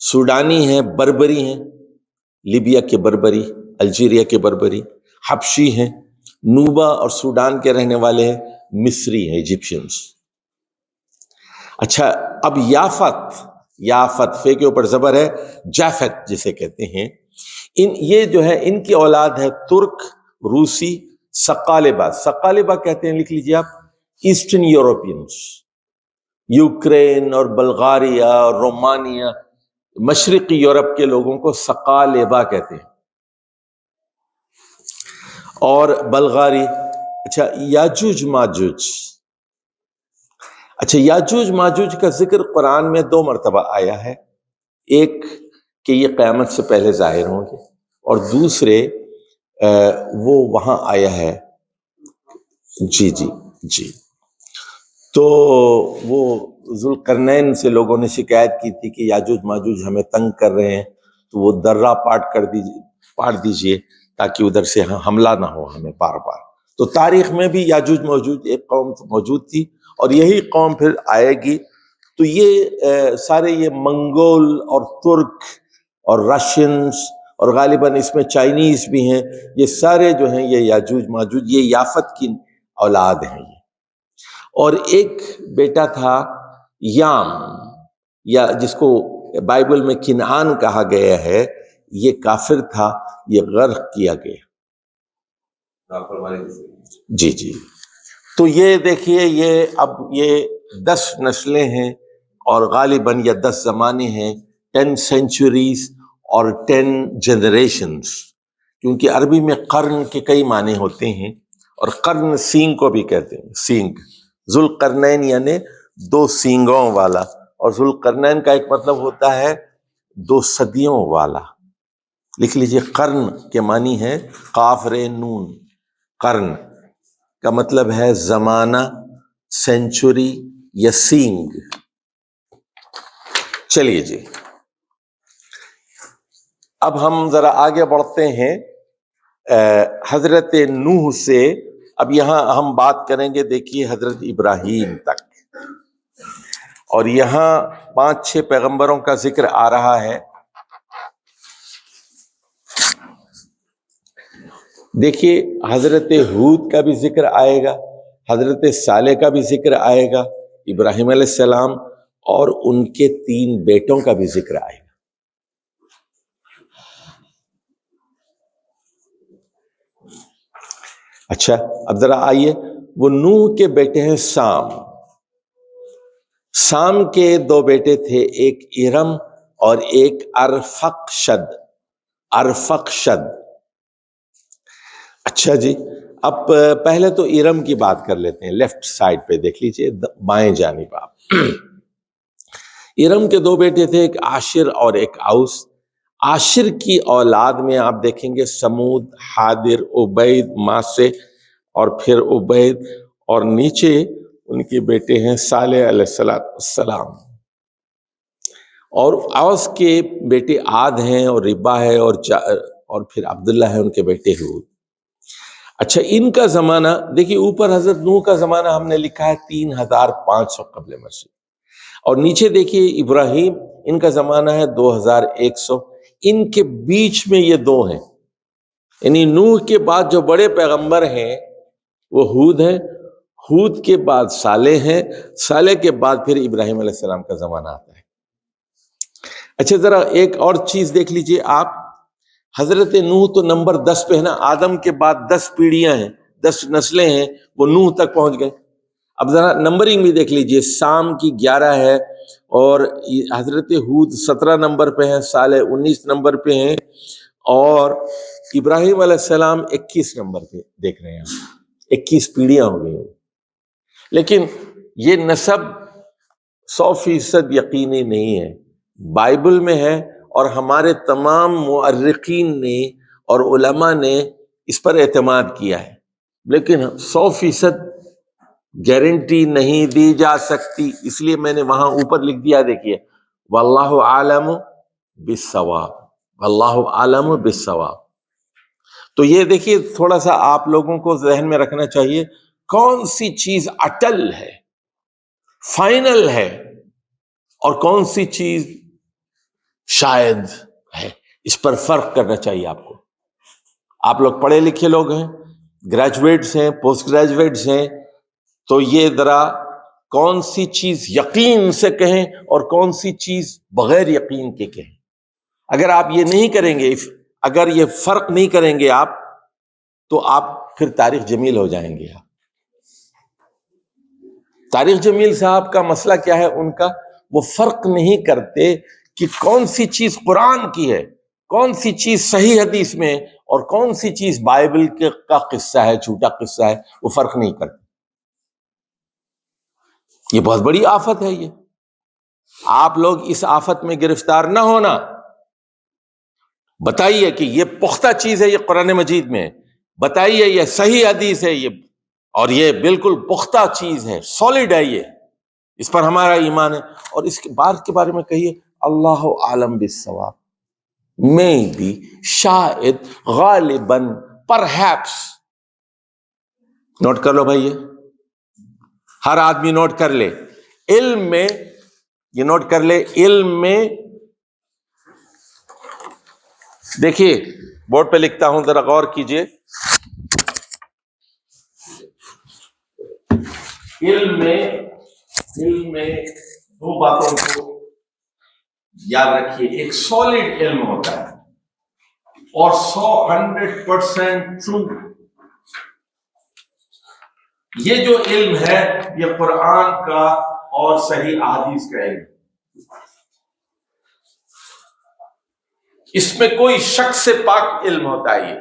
سوڈانی ہیں، بربری ہیں، لیبیا کے بربری، الجیریا کے بربری، حبشی ہیں، نوبا اور سوڈان کے رہنے والے ہیں، مصری ہیں، ایجپشنز۔ اچھا، اب یافت فے کے اوپر زبر ہے، جافت جسے کہتے ہیں، یہ جو ہے ان کی اولاد ہے ترک، روسی، ثقالبہ کہتے ہیں، لکھ لیجیے آپ، ایسٹرن یورپینز، یوکرین اور بلغاریہ اور رومانیہ، مشرقی یورپ کے لوگوں کو ثقالبہ کہتے ہیں، اور بلغاری۔ اچھا، یاجوج ماجوج، اچھا یاجوج ماجوج کا ذکر قرآن میں 2 مرتبہ آیا ہے، ایک کہ یہ قیامت سے پہلے ظاہر ہوں گے، اور دوسرے وہ وہاں آیا ہے، جی تو وہ ذوالقرنین سے لوگوں نے شکایت کی تھی کہ یاجوج ماجوج ہمیں تنگ کر رہے ہیں، تو وہ درہ پاٹ دیجئے تاکہ ادھر سے حملہ نہ ہو ہمیں بار بار۔ تو تاریخ میں بھی یاجوج ماجوج ایک قوم موجود تھی، اور یہی قوم پھر آئے گی۔ تو یہ سارے یہ منگول اور ترک اور رشینز، اور غالباً اس میں چائنیز بھی ہیں، یہ سارے جو ہیں یہ یاجوج ماجوج، یہ یافت کی اولاد ہیں یہ۔ اور ایک بیٹا تھا یام، یا جس کو بائبل میں کنعان کہا گیا ہے، یہ کافر تھا، یہ غرق کیا گیا۔ جی تو یہ دیکھیے، یہ 10 نسلیں ہیں، اور غالباً یہ 10 زمانے ہیں، 10 سینچوریز اور 10 جنریشنز، کیونکہ عربی میں قرن کے کئی معنی ہوتے ہیں، اور قرن سینگ کو بھی کہتے ہیں، سینگ، ذوالقرنین یعنی 2 سینگوں والا، اور ذوالقرنین کا ایک مطلب ہوتا ہے 2 صدیوں والا۔ لکھ لیجئے، قرن کے معنی ہے قاف ر نون، قرن کا مطلب ہے زمانہ، سینچوری یا سینگ۔ چلیے جی، اب ہم ذرا آگے بڑھتے ہیں حضرت نوح سے۔ اب یہاں ہم بات کریں گے، دیکھیے، حضرت ابراہیم تک، اور یہاں 5-6 پیغمبروں کا ذکر آ رہا ہے۔ دیکھیے، حضرت ہود کا بھی ذکر آئے گا، حضرت صالح کا بھی ذکر آئے گا، ابراہیم علیہ السلام اور ان کے 3 بیٹوں کا بھی ذکر آئے گا۔ اچھا، اب ذرا آئیے، وہ نوح کے بیٹے ہیں سام کے 2 بیٹے تھے، ایک ارم اور ایک ارفقشد۔ اچھا جی، اب پہلے تو ارم کی بات کر لیتے ہیں، لیفٹ سائڈ پہ دیکھ لیجئے، بائیں جانب آپ۔ ارم کے 2 بیٹے تھے، ایک عاشر اور ایک اوس۔ عاشر کی اولاد میں آپ دیکھیں گے سمود، حادر، عبید، ماسے، اور پھر عبید، اور نیچے ان کے بیٹے ہیں صالح علیہ السلام۔ اور اوس کے بیٹے عاد ہیں، اور ربا ہے، اور پھر عبداللہ ہے ان کے بیٹے ہود۔ اچھا، ان کا زمانہ دیکھیے، اوپر حضرت نوح کا زمانہ ہم نے لکھا ہے 3500 قبل مسیح، اور نیچے دیکھیے ابراہیم، ان کا زمانہ ہے 2100۔ ان کے بیچ میں یہ 2 ہیں، یعنی نوح کے بعد جو بڑے پیغمبر ہیں وہ ہود ہیں، ہود کے بعد صالح ہیں، صالح کے بعد پھر ابراہیم علیہ السلام کا زمانہ آتا ہے۔ اچھا، ذرا ایک اور چیز دیکھ لیجئے آپ، حضرت نوح تو نمبر 10 پہ ہے نا، آدم کے بعد 10 پیڑیاں ہیں، 10 نسلیں ہیں، وہ نوح تک پہنچ گئے۔ اب ذرا نمبرنگ بھی دیکھ لیجئے، سام کی 11 ہے، اور حضرت ہود 17 نمبر پہ ہیں، صالح 19 نمبر پہ ہیں، اور ابراہیم علیہ السلام 21 نمبر پہ دیکھ رہے ہیں، 21 پیڑیاں ہو گئی ہیں۔ لیکن یہ نسب 100% یقینی نہیں ہے، بائبل میں ہے، اور ہمارے تمام مؤرخین نے اور علماء نے اس پر اعتماد کیا ہے، لیکن 100% گارنٹی نہیں دی جا سکتی، اس لیے میں نے وہاں اوپر لکھ دیا، دیکھیے، واللہ عالم بالصواب، واللہ عالم بالصواب۔ تو یہ دیکھیے، تھوڑا سا آپ لوگوں کو ذہن میں رکھنا چاہیے، کون سی چیز اٹل ہے، فائنل ہے، اور کون سی چیز شاید ہے۔ اس پر فرق کرنا چاہیے آپ کو. آپ لوگ پڑھے لکھے لوگ ہیں، گریجویٹس ہیں، پوسٹ گریجویٹس ہیں، تو یہ ذرا کون سی چیز یقین سے کہیں اور کون سی چیز بغیر یقین کے کہیں. اگر آپ یہ نہیں کریں گے، اگر یہ فرق نہیں کریں گے آپ، تو آپ پھر طارق جمیل ہو جائیں گے. طارق جمیل صاحب کا مسئلہ کیا ہے ان کا؟ وہ فرق نہیں کرتے کہ کون سی چیز قرآن کی ہے، کون سی چیز صحیح حدیث میں، اور کون سی چیز بائبل کا قصہ ہے، جھوٹا قصہ ہے. وہ فرق نہیں کرتے. یہ بہت بڑی آفت ہے. یہ آپ لوگ اس آفت میں گرفتار نہ ہونا. بتائیے کہ یہ پختہ چیز ہے، یہ قرآن مجید میں بتائیے، یہ صحیح حدیث ہے، یہ اور یہ بالکل پختہ چیز ہے، سالڈ ہے، یہ اس پر ہمارا ایمان ہے. اور اس کے بات کے بارے میں کہیے اللہ عالم بالصواب، میں بھی، شاید، غالباً، پرہیپس. نوٹ کر لو بھائی، یہ ہر آدمی نوٹ کر لے. علم میں یہ نوٹ کر لے، علم میں دیکھیے بورڈ پہ لکھتا ہوں، ذرا غور کیجئے. علم میں دو باتوں کو یاد رکھیے. ایک سالڈ علم ہوتا ہے اور 100% ٹرو. یہ جو علم ہے یہ قرآن کا اور صحیح احادیث کا علم. اس میں کوئی شک سے پاک علم ہوتا ہے. یہ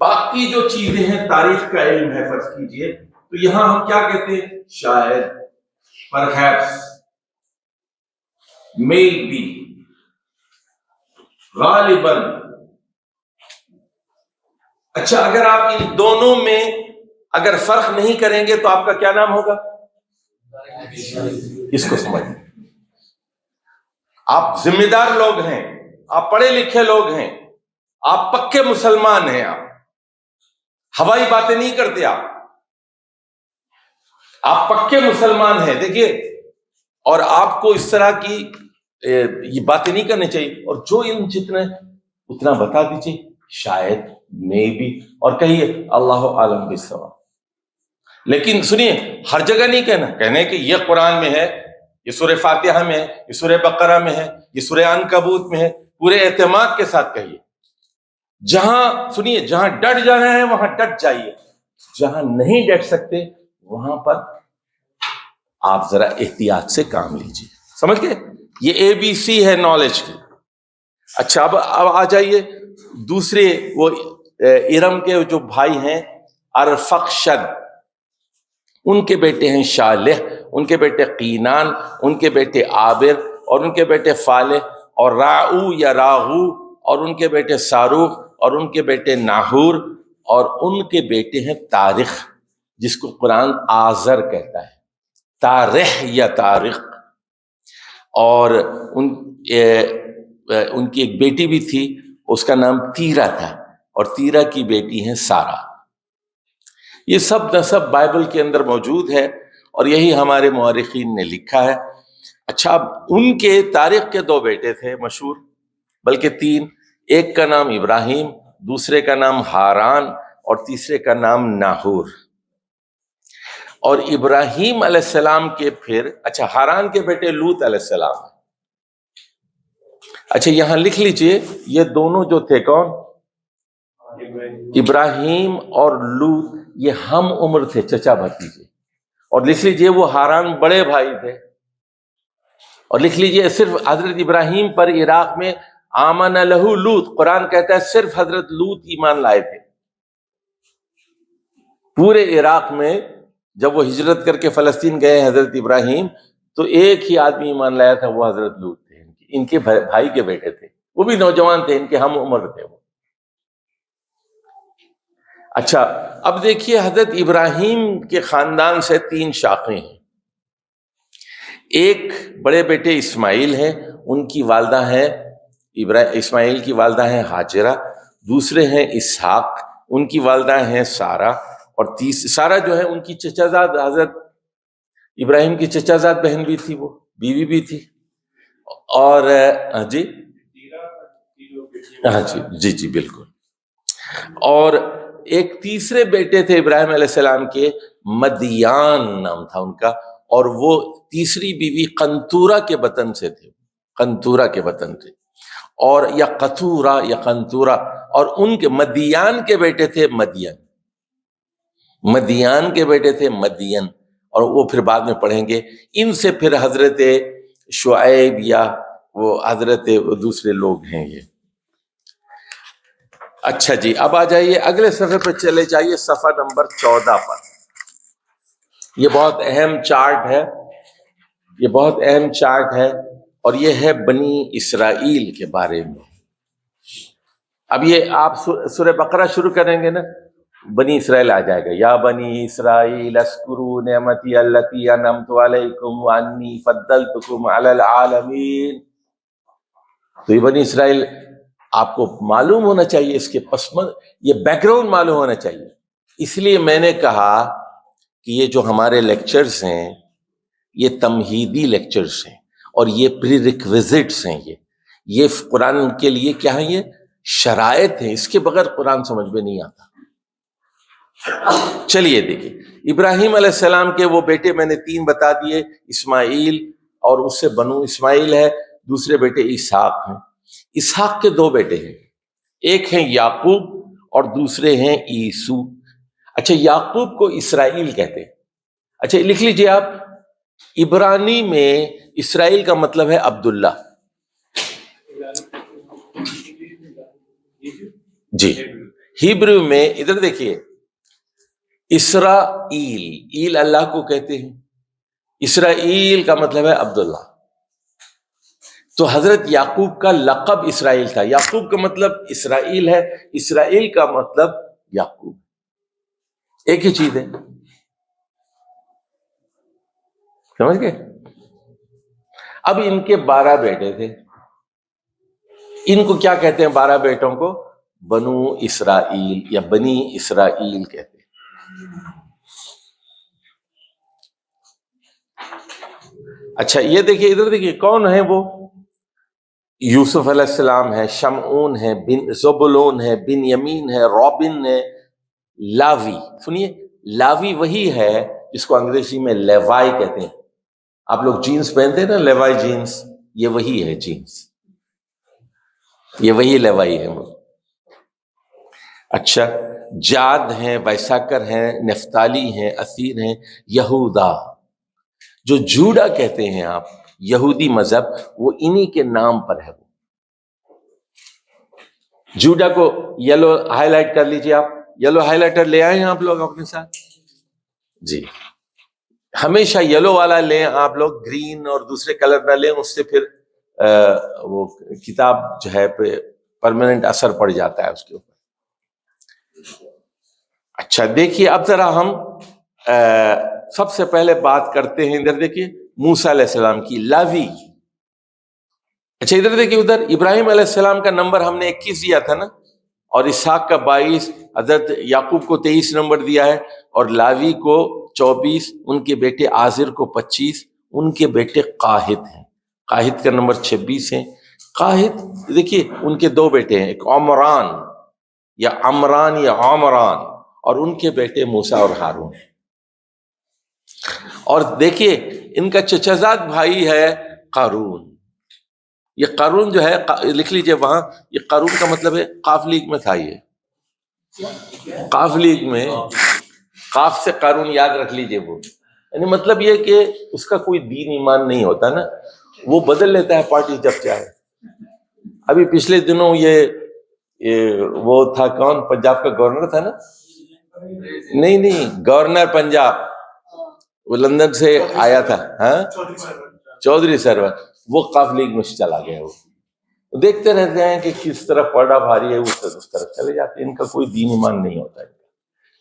باقی جو چیزیں ہیں تاریخ کا علم ہے فرض کیجئے، تو یہاں ہم کیا کہتے ہیں؟ شاید، perhaps، maybe، غالباً. اچھا، اگر آپ ان دونوں میں اگر فرق نہیں کریں گے تو آپ کا کیا نام ہوگا؟ اس کو سمجھ. آپ ذمہ دار لوگ ہیں، آپ پڑھے لکھے لوگ ہیں، آپ پکے مسلمان ہیں، آپ ہوائی باتیں نہیں کرتے. آپ پکے مسلمان ہیں. دیکھیے، اور آپ کو اس طرح کی یہ باتیں نہیں کرنی چاہیے. اور جو علم جتنا ہے اتنا بتا دیجیے، شاید، میں بھی، اور کہیے اللہ عالم بالصواب. لیکن سنیے، ہر جگہ نہیں کہنے کہ یہ قرآن میں ہے، یہ سورہ فاتحہ میں ہے، یہ سورہ بقرہ میں ہے، یہ سورہ عنکبوت میں ہے. پورے اعتماد کے ساتھ کہیے. جہاں سنیے، جہاں ڈٹ جانا ہے وہاں ڈٹ جائیے، جہاں نہیں ڈٹ سکتے وہاں پر آپ ذرا احتیاط سے کام لیجیے. سمجھ گئے؟ یہ ABC ہے نالج کی. اچھا، اب آ جائیے دوسرے، وہ ارم کے جو بھائی ہیں ارفخشد، ان کے بیٹے ہیں شالح، ان کے بیٹے قینان، ان کے بیٹے عابر، اور ان کے بیٹے فالح، اور راؤ یا راغو، اور ان کے بیٹے ساروخ، اور ان کے بیٹے ناہور، اور ان کے بیٹے ہیں تارخ، جس کو قرآن آذر کہتا ہے، تارخ یا تارخ. اور ان کی ایک بیٹی بھی تھی، اس کا نام تیرا تھا، اور تیرا کی بیٹی ہیں سارا. یہ سب نسب بائبل کے اندر موجود ہے اور یہی ہمارے مورخین نے لکھا ہے. اچھا، اب ان کے تاریخ کے 2 بیٹے تھے مشہور، بلکہ 3. ایک کا نام ابراہیم، دوسرے کا نام ہاران، اور تیسرے کا نام ناہور. اور ابراہیم علیہ السلام کے پھر ہاران کے بیٹے لوط علیہ السلام. اچھا، یہاں لکھ لیجئے، یہ دونوں جو تھے کون؟ ابراہیم اور لوط، یہ ہم عمر تھے، چچا بھتیجے. اور لکھ لیجئے وہ ہاران بڑے بھائی تھے. اور لکھ لیجئے صرف حضرت ابراہیم پر عراق میں آمن لہو لوط، قرآن کہتا ہے صرف حضرت لوط ایمان لائے تھے. پورے عراق میں جب وہ ہجرت کر کے فلسطین گئے حضرت ابراہیم، تو ایک ہی آدمی ایمان لایا تھا، وہ حضرت لوط تھے. ان کے بھائی کے بیٹے تھے، وہ بھی نوجوان تھے، ان کے ہم عمر تھے وہ. اچھا، اب دیکھیے حضرت ابراہیم کے خاندان سے 3 شاخیں ہیں. ایک بڑے بیٹے اسماعیل ہیں، ان کی والدہ ہیں اسماعیل کی والدہ ہیں ہاجرہ. دوسرے ہیں اسحاق، ان کی والدہ ہیں سارہ. اور سارہ جو ہے ان کی چچا زاد، حضرت ابراہیم کی چچا زاد بہن بھی تھی، وہ بیوی بھی تھی. اور جی ہاں جی جی جی بالکل. اور ایک تیسرے بیٹے تھے ابراہیم علیہ السلام کے, مدیان نام تھا ان کا, اور وہ تیسری بیوی قنطورہ کے وطن سے تھے, قنطورہ کے وطن تھے, اور یا قطورہ یا قنطورہ, اور ان کے مدیان کے بیٹے تھے مدین, مدیان کے بیٹے تھے مدین, اور وہ پھر بعد میں پڑھیں گے. ان سے پھر حضرت شعیب یا وہ حضرت دوسرے لوگ ہیں یہ. اچھا جی, اب آ جائیے اگلے صفحے پہ چلے جائیے, صفحہ نمبر 14 پر. یہ بہت اہم چارٹ ہے, یہ بہت اہم چارٹ ہے, اور یہ ہے بنی اسرائیل کے بارے میں. اب یہ آپ سورہ بقرہ شروع کریں گے نا, بنی اسرائیل آ جائے گا, یا بنی اسرائیل اذکروا نعمتی التی انعمت علیکم وانی فضلتکم علی العالمین. تو یہ بنی اسرائیل آپ کو معلوم ہونا چاہیے, اس کے پس یہ بیک گراؤنڈ معلوم ہونا چاہیے. اس لیے میں نے کہا کہ یہ جو ہمارے لیکچرز ہیں یہ تمہیدی لیکچرز ہیں, اور یہ پری ریکویزٹس ہیں, یہ قرآن کے لیے کیا ہے, یہ شرائط ہیں, اس کے بغیر قرآن سمجھ میں نہیں آتا. چلیے دیکھیے, ابراہیم علیہ السلام کے وہ بیٹے میں نے 3 بتا دیے, اسماعیل, اور اس سے بنو اسماعیل ہے, دوسرے بیٹے اسحاق ہیں. اسحاق کے 2 بیٹے ہیں, ایک ہیں یعقوب اور دوسرے ہیں عیسو. اچھا, یعقوب کو اسرائیل کہتے ہیں. اچھا لکھ لیجئے آپ, عبرانی میں اسرائیل کا مطلب ہے عبداللہ. جی, ہیبریو میں ادھر دیکھیے, اسرائیل, ایل اللہ کو کہتے ہیں, اسرائیل کا مطلب ہے عبداللہ. تو حضرت یعقوب کا لقب اسرائیل تھا. یعقوب کا مطلب اسرائیل ہے, اسرائیل کا مطلب یعقوب, ایک ہی چیز ہے. سمجھ گئے؟ اب ان کے 12 بیٹے تھے, ان کو کیا کہتے ہیں 12 بیٹوں کو؟ بنو اسرائیل یا بنی اسرائیل کہتے ہیں. اچھا یہ دیکھیے, ادھر دیکھیے کون ہے وہ؟ یوسف علیہ السلام ہے, شمعون ہے, بن زبولون ہے, بن یمین ہے, روبن ہے, لاوی. سنیے, لاوی وہی ہے جس کو انگریزی میں لیوائی کہتے ہیں. آپ لوگ جینز پہنتے ہیں نا, لیوائی جینز, یہ وہی ہے جینز, یہ وہی لیوائی ہے. اچھا, جاد ہیں, ویساکر ہیں, نفتالی ہیں, اسیر ہیں, یہودا. جو جوڈا کہتے ہیں آپ, یہودی مذہب, وہ انہی کے نام پر ہے. جوڈا کو یلو ہائی لائٹ کر لیجیے آپ, یلو ہائی لائٹر لے آئے ہیں آپ لوگ اپنے ساتھ؟ جی, ہمیشہ یلو والا لیں آپ لوگ, گرین اور دوسرے کلر نہ لیں, اس سے پھر وہ کتاب جو ہے پرماننٹ اثر پڑ جاتا ہے اس کے اوپر. اچھا دیکھیے, اب ذرا ہم سب سے پہلے بات کرتے ہیں, ادھر دیکھیے موسیٰ علیہ السلام کی, لاوی. اچھا ادھر دیکھیے, ادھر ابراہیم علیہ السلام کا نمبر ہم نے 21 دیا تھا نا, اور اسحاق کا 22, حضرت یعقوب کو 23 نمبر دیا ہے, اور لاوی کو 24, ان کے بیٹے آزر کو 25, ان کے بیٹے قاہت ہیں, قاہت کا نمبر 26 ہے. قاہت دیکھیے ان کے 2 بیٹے ہیں, ایک عمران یا عمران یا عمران, اور ان کے بیٹے موسیٰ اور ہارون. اور دیکھیے ان کا چچزاد بھائی ہے قارون. یہ قارون جو ہے, لکھ لیجئے وہاں, یہ قارون کا مطلب ہے, قاف لیگ میں تھا, یہ قاف لیگ میں, قاف سے قارون یاد رکھ لیجئے وہ, یعنی مطلب یہ کہ اس کا کوئی دین ایمان نہیں ہوتا نا, وہ بدل لیتا ہے پارٹی جب چاہے. ابھی پچھلے دنوں یہ وہ تھا کون, پنجاب کا گورنر تھا نا, نہیں گورنر پنجاب, وہ لندن سے آیا تھا, ہاں چودھری سرور, وہ قاف لیگ میں چلا گیا. وہ دیکھتے رہتے ہیں کہ کس طرف پڑا بھاری ہے, اس طرف چلے جاتے ہیں, ان کا کوئی دین ایمان نہیں ہوتا ہے.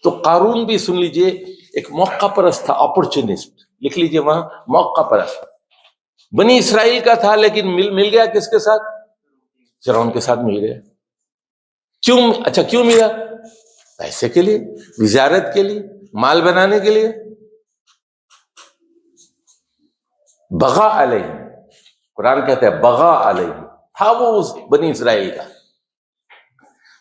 تو قارون بھی سن لیجئے ایک موقع پرست تھا, اپرچونسٹ, لکھ لیجئے وہاں موقع پرست. بنی اسرائیل کا تھا, لیکن مل گیا کس کے ساتھ؟ فرعون کے ساتھ مل گیا. کیوں؟ اچھا کیوں ملا؟ پیسے کے لیے, وزارت کے لیے, مال بنانے کے لیے. بغا علیہ, قرآن کہتا ہے بغا علیہ, تھا وہ اس بنی اسرائیل کا,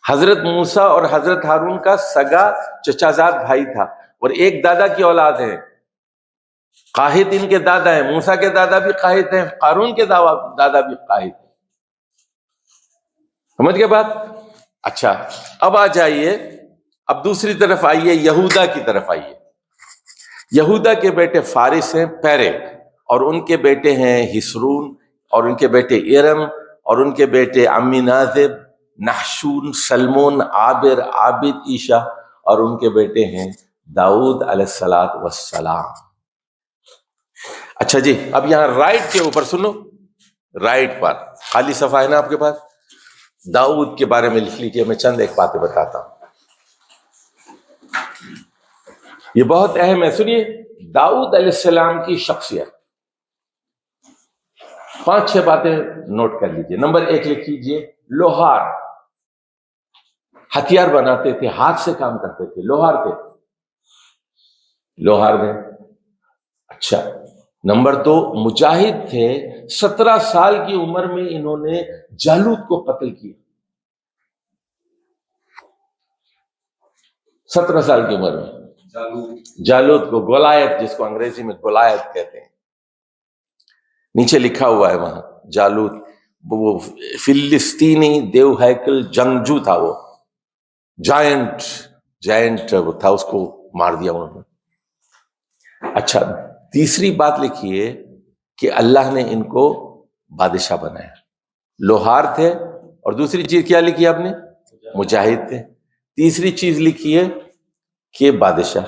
حضرت موسیٰ اور حضرت ہارون کا سگا چچازاد بھائی تھا، اور ایک دادا کی اولاد ہے. قاہت ان کے دادا ہیں، موسیٰ کے دادا بھی قاہت ہیں، قارون کے دادا بھی قاہت ہیں. سمجھ گئے بات؟ اچھا، اب آ جائیے، اب دوسری طرف آئیے، یہودا کی طرف آئیے. یہودا کے بیٹے فارس ہیں پیرے، اور ان کے بیٹے ہیں ہسرون، اور ان کے بیٹے ارم، اور ان کے بیٹے امی ناذب، نحشون، سلمون، عابر، عابد، عیشا، اور ان کے بیٹے ہیں داؤد علیہ الصلاۃ والسلام. اچھا جی، اب یہاں رائٹ کے اوپر سنو، رائٹ پر خالی صفحہ ہے نا آپ کے پاس، داؤد کے بارے میں لکھ لیجیے. میں چند ایک باتیں بتاتا ہوں، یہ بہت اہم ہے. سنیے، داؤد علیہ السلام کی شخصیت، 5-6 باتیں نوٹ کر لیجیے. نمبر 1 لکھ لیجیے، لوہار، ہتھیار بناتے تھے، ہاتھ سے کام کرتے تھے، لوہار تھے، لوہار میں. اچھا، نمبر 2 مجاہد تھے. 17 سال کی عمر میں انہوں نے جالوت کو قتل کیا. 17 سال کی عمر میں جالوت کو، گولایت جس کو انگریزی میں گولایت کہتے ہیں، نیچے لکھا ہوا ہے وہاں جالوت. وہ فلسطینی دیو ہیکل جنگجو تھا، وہ جائنٹ وہ تھا، اس کو مار دیا انہوں نے. اچھا، تیسری بات لکھیے کہ اللہ نے ان کو بادشاہ بنایا. لوہار تھے، اور دوسری چیز کیا لکھی آپ نے؟ مجاہد تھے. تیسری چیز لکھیے کہ بادشاہ،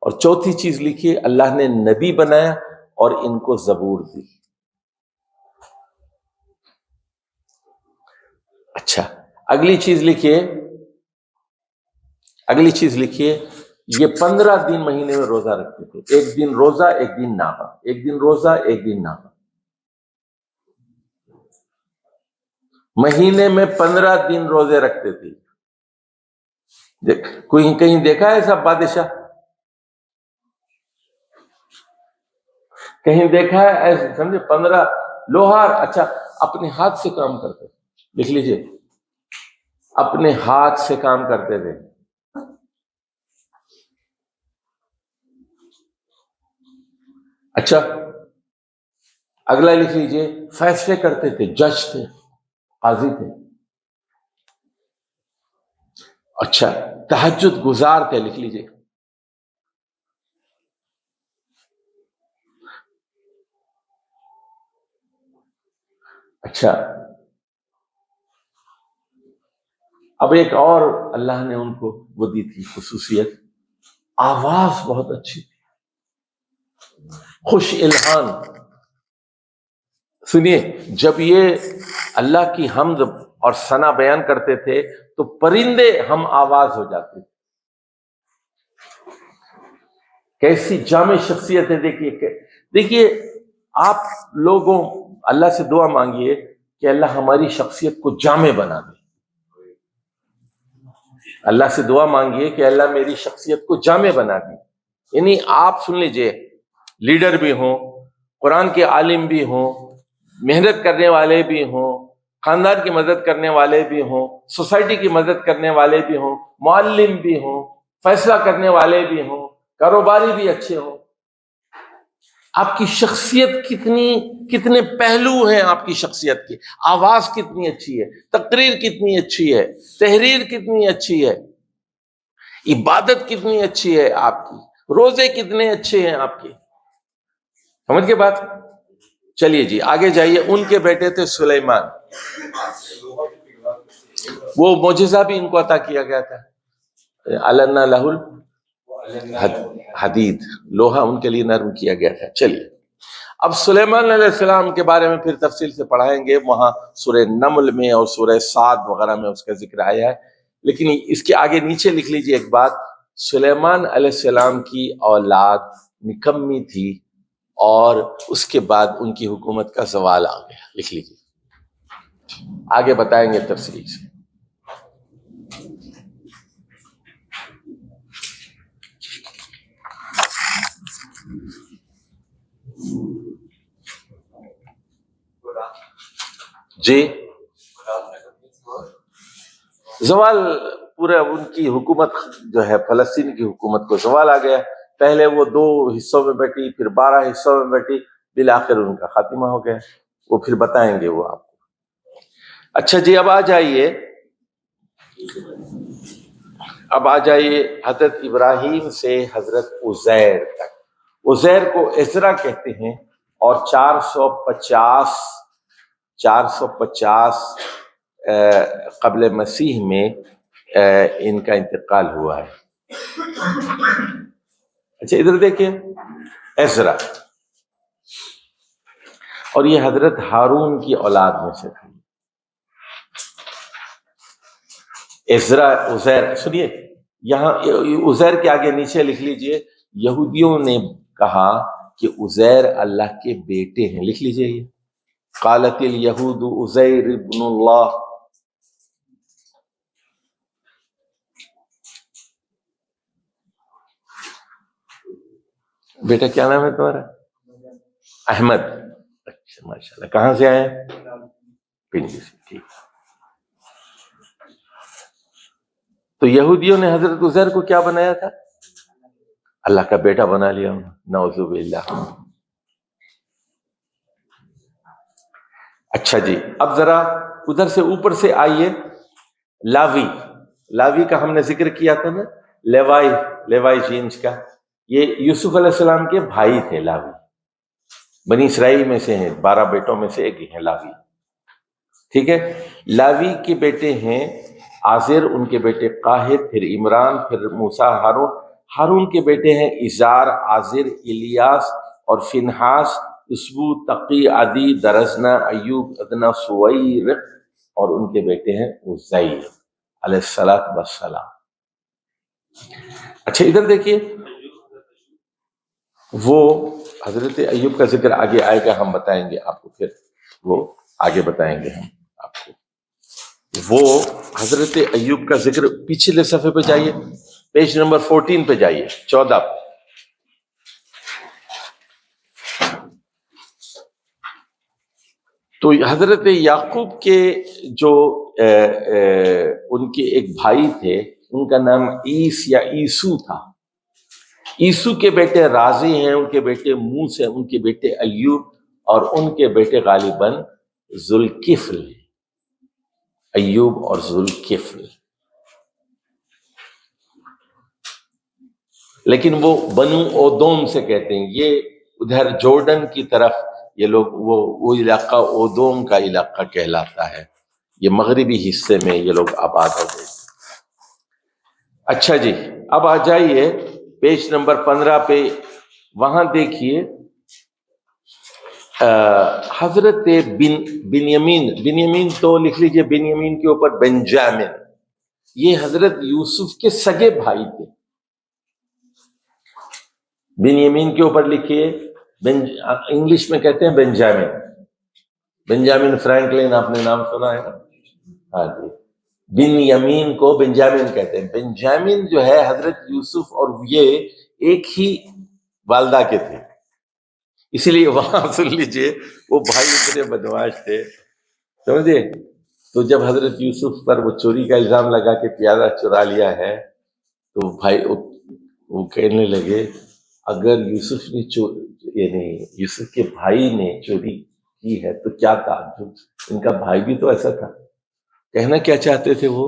اور چوتھی چیز لکھیے اللہ نے نبی بنایا اور ان کو زبور دی. اچھا، اگلی چیز لکھیے، یہ 15 دن مہینے میں روزہ رکھتے تھے. ایک دن روزہ، ایک دن ناغہ، ایک دن روزہ، ایک دن ناغہ. مہینے میں 15 دن روزے رکھتے تھے. کوئی کہیں دیکھا ہے ایسا بادشاہ؟ کہیں دیکھا ہے ایسے؟ سمجھے، 15 لوہار. اچھا، اپنے ہاتھ سے کام کرتے، لکھ لیجئے، اپنے ہاتھ سے کام کرتے تھے. اچھا، اگلا لکھ لیجئے، فیصلے کرتے تھے، جج تھے، قاضی تھے. اچھا، تہجد گزار تھے، لکھ لیجئے. اچھا، اب ایک اور اللہ نے ان کو وہ دی تھی خصوصیت، آواز بہت اچھی تھی، خوش الحان. سنیے، جب یہ اللہ کی حمد اور ثنا بیان کرتے تھے تو پرندے ہم آواز ہو جاتے تھے. کیسی جامع شخصیت ہے. دیکھیے آپ لوگوں اللہ سے دعا مانگیے کہ اللہ ہماری شخصیت کو جامع بنا دے. اللہ سے دعا مانگیے کہ اللہ میری شخصیت کو جامع بنا دے. یعنی آپ سن لیجئے، لیڈر بھی ہوں، قرآن کے عالم بھی ہوں، محنت کرنے والے بھی ہوں، خاندان کی مدد کرنے والے بھی ہوں، سوسائٹی کی مدد کرنے والے بھی ہوں، معلم بھی ہوں، فیصلہ کرنے والے بھی ہوں، کاروباری بھی اچھے ہوں، آپ کی شخصیت کتنے پہلو ہیں آپ کی شخصیت کی. آواز کتنی اچھی ہے، تقریر کتنی اچھی ہے، تحریر کتنی اچھی ہے، عبادت کتنی اچھی ہے آپ کی، روزے کتنے اچھے ہیں آپ کے. سمجھ کے بات؟ چلیے جی آگے جائیے. ان کے بیٹے تھے سلیمان، وہ معجزہ بھی ان کو عطا کیا گیا تھا. علنا لہ الحدید، لوہا ان کے لیے نرم کیا گیا تھا. چلیے اب سلیمان علیہ السلام کے بارے میں پھر تفصیل سے پڑھائیں گے، وہاں سورہ نمل میں اور سورہ صاد وغیرہ میں اس کا ذکر آیا ہے. لیکن اس کے آگے نیچے لکھ لیجیے ایک بات، سلیمان علیہ السلام کی اولاد نکمی تھی اور اس کے بعد ان کی حکومت کا زوال آ گیا. لکھ لیجیے، آگے بتائیں گے تفصیل سے. جی زوال پورا ان کی حکومت جو ہے فلسطین کی حکومت کو زوال آ گیا. پہلے وہ 2 حصوں میں بیٹھی، پھر 12 حصوں میں بیٹھی، بالآخر ان کا خاتمہ ہو گیا. وہ پھر بتائیں گے وہ آپ کو. اچھا جی، اب آ جائیے حضرت ابراہیم سے حضرت عزیر تک. عزیر کو عزرا کہتے ہیں، اور 450 قبل مسیح میں ان کا انتقال ہوا ہے. اچھا ادھر دیکھیں، عزرا، اور یہ حضرت ہارون کی اولاد میں سے تھے. عزرا عزیر، سنیے یہاں عزیر کے آگے نیچے لکھ لیجئے، یہودیوں نے کہا کہ عزیر اللہ کے بیٹے ہیں. لکھ لیجئے یہ، قالت الیہود عزیر ابن اللہ. بیٹا کیا نام ہے تمہارا؟ احمد. اچھا ماشاء اللہ. کہاں سے آئے؟ پنڈی سے. ٹھیک. تو یہودیوں نے حضرت عزیر کو کیا بنایا تھا؟ اللہ کا بیٹا بنا لیا. نعوذ باللہ. اچھا جی، اب ذرا ادھر سے اوپر سے آئیے. لاوی کا ہم نے ذکر کیا تھا نا، لیوائی جینس کا. یہ یوسف علیہ السلام کے بھائی تھے. لاوی بنی اسرائیل میں سے ہیں، 12 بیٹوں میں سے ایک ہی ہیں لاوی. ٹھیک ہے. لاوی کے بیٹے ہیں آزر، ان کے بیٹے قاہد، پھر عمران، پھر موسیٰ، ہارون کے بیٹے ہیں ازار، آزر، الیاس اور فنحاس، اسبو، تقی، عدی، درزنا، ایوب، ادنا، سویر، اور ان کے بیٹے ہیں عزیر علیہ السلام. اچھا ادھر دیکھیے، وہ حضرت ایوب کا ذکر آگے آئے گا، ہم بتائیں گے آپ کو، پھر وہ آگے بتائیں گے ہم آپ کو. وہ حضرت ایوب کا ذکر پچھلے صفحے پہ جائیے، پیج نمبر 14 پہ جائیے، 14 پہ. تو حضرت یعقوب کے جو ان کے ایک بھائی تھے، ان کا نام عیس یا عیسو تھا. عیسو کے بیٹے رازی ہیں، ان کے بیٹے موس ہیں، ان کے بیٹے ایوب، اور ان کے بیٹے غالباً ذوالکفل ہیں. ایوب اور ذوالکفل. لیکن وہ بنو اودوم سے کہتے ہیں. یہ ادھر جورڈن کی طرف یہ لوگ، وہ علاقہ اودوم کا علاقہ کہلاتا ہے. یہ مغربی حصے میں یہ لوگ آباد ہو گئے. اچھا جی، اب آ جائیے پیج نمبر 15 پہ. وہاں دیکھیے حضرت بنیامین تو لکھ لیجئے، بنیامین کے اوپر بنجامن. یہ حضرت یوسف کے سگے بھائی تھے. بنیامین کے اوپر لکھیے، انگلش میں کہتے ہیں بنجامن فرینکلن، آپ نے نام سنا ہے نا؟ ہاں جی. بنیامین کو بنجامن کہتے ہیں. بنجامن جو ہے حضرت یوسف اور یہ ایک ہی والدہ کے تھے، اسی لیے وہاں سن لیجئے وہ بھائی اتنے بدماش تھے، سمجھے. تو جب حضرت یوسف پر وہ چوری کا الزام لگا کہ پیادہ چرا لیا ہے، تو بھائی وہ کہنے لگے اگر یوسف نے یعنی یوسف کے بھائی نے چوری کی ہے تو کیا تعجب، ان کا بھائی بھی تو ایسا تھا. کہنا کیا چاہتے تھے وہ؟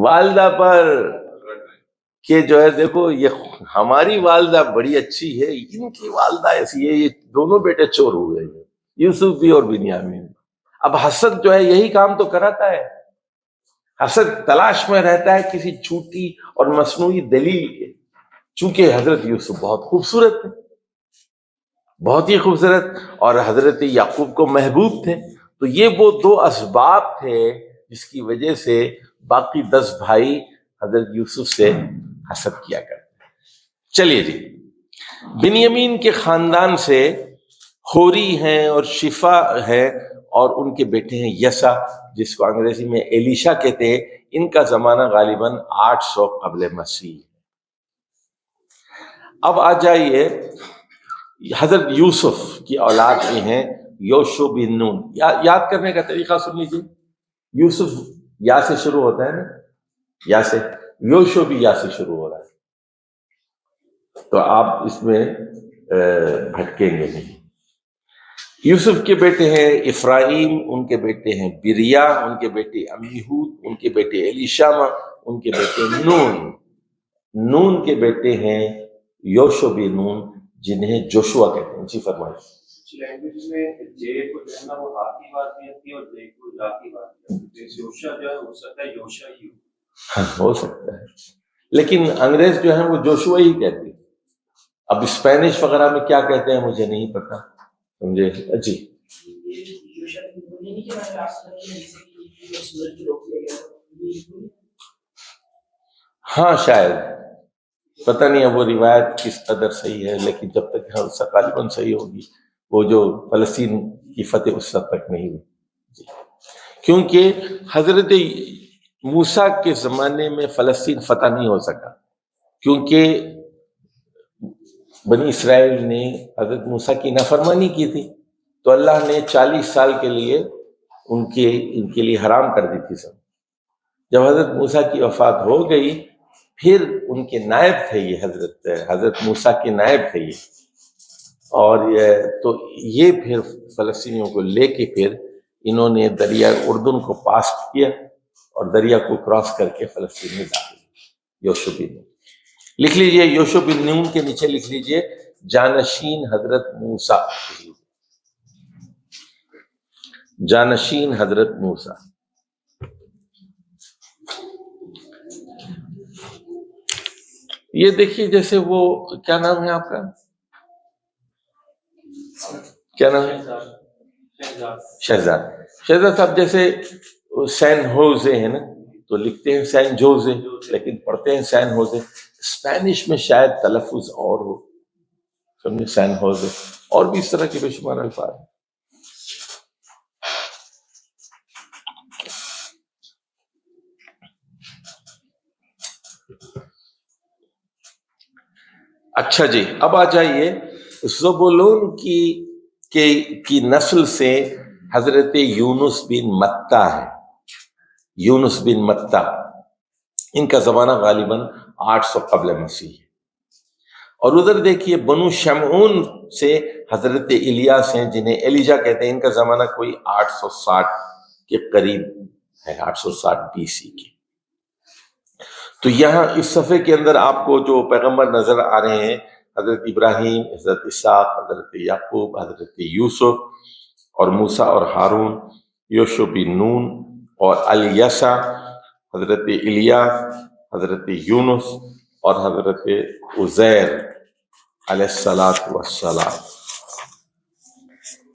والدہ پر، کہ جو ہے دیکھو یہ ہماری والدہ بڑی اچھی ہے، ان کی والدہ ایسی ہے. یہ دونوں بیٹے چور ہوئے ہیں، یوسف بھی اور بنیامین. اب حسد جو ہے یہی کام تو کراتا ہے. حسد تلاش میں رہتا ہے کسی جھوٹی اور مصنوعی دلیل کے. چونکہ حضرت یوسف بہت خوبصورت تھے، بہت ہی خوبصورت، اور حضرت یعقوب کو محبوب تھے. تو یہ وہ 2 اسباب تھے جس کی وجہ سے باقی 10 بھائی حضرت یوسف سے حسد کیا کرتے. چلیے جی، بنیامین کے خاندان سے ہوری ہیں اور شفا ہے، اور ان کے بیٹے ہیں یسا، جس کو انگریزی میں ایلیشا کہتے ہیں. ان کا زمانہ غالباً 800 قبل مسیح. اب آ جائیے حضرت یوسف کی اولاد بھی ہیں یوشو بن نون. یاد کرنے کا طریقہ سن لیجیے. یوسف یا سے شروع ہوتا ہے نا, یا سے. یوشو بھی یا سے شروع ہو رہا ہے, تو آپ اس میں بھٹکیں گے نہیں. یوسف کے بیٹے ہیں افراہیم, ان کے بیٹے ہیں بریا, ان کے بیٹے امیہود, ان کے بیٹے ایلیشامہ, ان کے بیٹے نون. نون کے بیٹے ہیں یوشو بن نون, جنہیں جوشوا کہتے ہیں. جی فرمائیں. لینگویج میں جے کو جو ہے نا وہ ہاتھ کی بات نہیں ہوتی اور جے کو جا کی بات نہیں ہوتی. یوشا جو ہے ہو سکتا ہے یوشا ہی ہو سکتا ہے, لیکن انگریز جو ہیں وہ جوشوا ہی کہتے ہیں. اب اسپینش وغیرہ میں کیا کہتے ہیں مجھے نہیں پتا, سمجھے. جی ہاں شاید, پتہ نہیں ہے وہ روایت کس قدر صحیح ہے, لیکن جب تک اس سے غالباً صحیح ہوگی. وہ جو فلسطین کی فتح اس وقت تک نہیں ہوئی, کیونکہ حضرت موسیٰ کے زمانے میں فلسطین فتح نہیں ہو سکا, کیونکہ بنی اسرائیل نے حضرت موسیٰ کی نافرمانی کی تھی, تو اللہ نے 40 سال کے لیے ان کے لیے حرام کر دی تھی سب. جب حضرت موسیٰ کی وفات ہو گئی, پھر ان کے نائب تھے یہ حضرت موسیٰ کے نائب تھے یہ, اور تو یہ پھر فلسطینیوں کو لے کے پھر انہوں نے دریا اردن کو پاس کیا اور دریا کو کراس کر کے فلسطین میں داخل. یوشو بن نون لکھ لیجئے, یوشو بن نون کے نیچے لکھ لیجئے جانشین حضرت موسیٰ. جانشین حضرت موسیٰ. یہ دیکھیے جیسے وہ کیا نام ہے آپ کا, کیا نام ہے؟ شہزاد. شہزاد صاحب جیسے سین ہوزے ہیں نا, تو لکھتے ہیں سین جوزے, لیکن پڑھتے ہیں سین ہوزے. اسپینش میں شاید تلفظ اور ہو, سمجھے, سین ہوزے. اور بھی اس طرح کے بے شمار الفاظ ہیں. اچھا جی, اب آ جائیے زبولون کی نسل سے حضرت یونس بن متہ ہے. یونس بن متہ, ان کا زمانہ غالباً 800 قبل مسیح ہے. اور ادھر دیکھیے بنو شمعون سے حضرت الیاس ہیں, جنہیں ایلیجا کہتے ہیں. ان کا زمانہ کوئی 860 کے قریب ہے, 860 BC کی. تو یہاں اس صفحے کے اندر آپ کو جو پیغمبر نظر آ رہے ہیں, حضرت ابراہیم, حضرت اسحاق, حضرت یعقوب, حضرت یوسف اور موسیٰ اور ہارون, یوشو بن نون اور الیسع, حضرت الیاس, حضرت یونس اور حضرت عزیر علیہ السلام.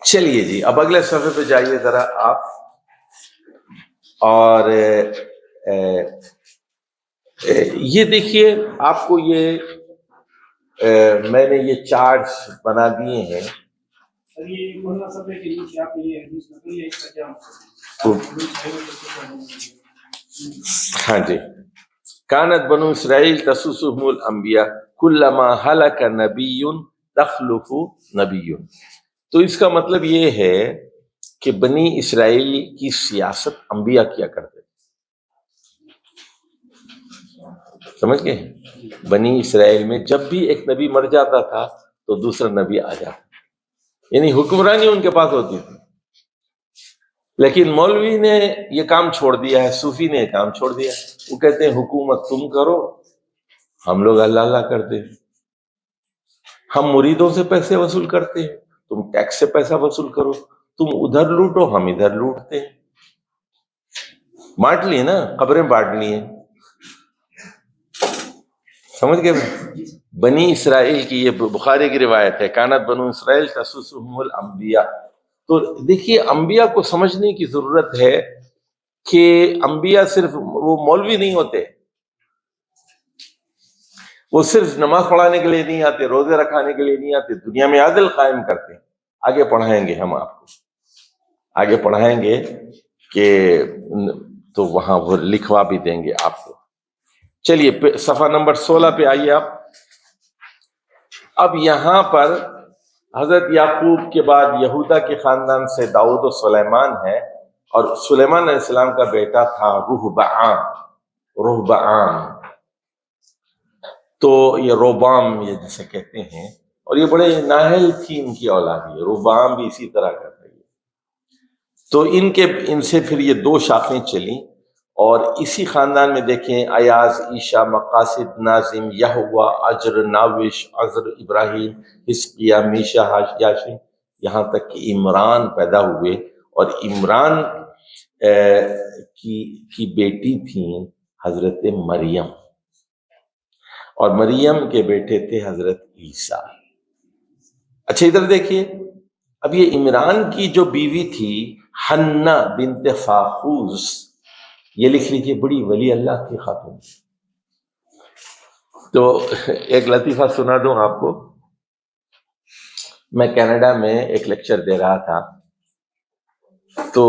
چلیے جی, اب اگلے صفحے پہ جائیے ذرا آپ, اور یہ دیکھیے آپ کو یہ میں نے یہ چارٹ بنا دیے ہیں. ہاں جی, کانت بنو اسرائیل تسوسهم الانبیاء کلما ہلک نبی تخلف نبی. تو اس کا مطلب یہ ہے کہ بنی اسرائیل کی سیاست انبیاء کیا کرتے, سمجھ گئے. بنی اسرائیل میں جب بھی ایک نبی مر جاتا تھا تو دوسرا نبی آ جاتا, یعنی حکمرانی ان کے پاس ہوتی تھی. لیکن مولوی نے یہ کام چھوڑ دیا ہے, صوفی نے یہ کام چھوڑ دیا. وہ کہتے ہیں حکومت تم کرو, ہم لوگ اللہ اللہ کرتے ہیں. ہم مریدوں سے پیسے وصول کرتے ہیں, تم ٹیکس سے پیسہ وصول کرو. تم ادھر لوٹو, ہم ادھر لوٹتے ہیں. بانٹ لیے نا, قبریں بانٹ لی ہیں, سمجھ گئے. بنی اسرائیل کی یہ بخاری کی روایت ہے, کانت بنو اسرائیل تسوسهم الانبیاء. تو دیکھیے انبیاء کو سمجھنے کی ضرورت ہے کہ انبیاء صرف وہ مولوی نہیں ہوتے, وہ صرف نماز پڑھانے کے لیے نہیں آتے, روزے رکھانے کے لیے نہیں آتے, دنیا میں عدل قائم کرتے ہیں. آگے پڑھائیں گے ہم آپ کو, آگے پڑھائیں گے کہ تو وہاں وہ لکھوا بھی دیں گے آپ کو. چلیے صفحہ نمبر 16 پہ آئیے آپ. اب یہاں پر حضرت یعقوب کے بعد یہودا کے خاندان سے داؤد و سلیمان ہے، اور سلیمان علیہ السلام کا بیٹا تھا رہبعام، تو یہ روبام یہ جسے کہتے ہیں، اور یہ بڑے نااہل تھی ان کی اولاد، یہ روبام بھی اسی طرح کا تھا۔ تو ان سے پھر یہ دو شاخیں چلیں، اور اسی خاندان میں دیکھیں ایاز، عیشا، مقاصد، ناظم، یہوا، اجر، ناوش، عذر، ابراہیم، حزقیہ، میشا، یاشن، یہاں تک کہ عمران پیدا ہوئے، اور عمران کی بیٹی تھیں حضرت مریم، اور مریم کے بیٹے تھے حضرت عیسیٰ۔ اچھا ادھر دیکھیے، اب یہ عمران کی جو بیوی تھی حنہ بنت فاخوذ، یہ لکھ لیجیے، بڑی ولی اللہ کی خاتون۔ تو ایک لطیفہ سنا دوں آپ کو، میں کینیڈا میں ایک لیکچر دے رہا تھا، تو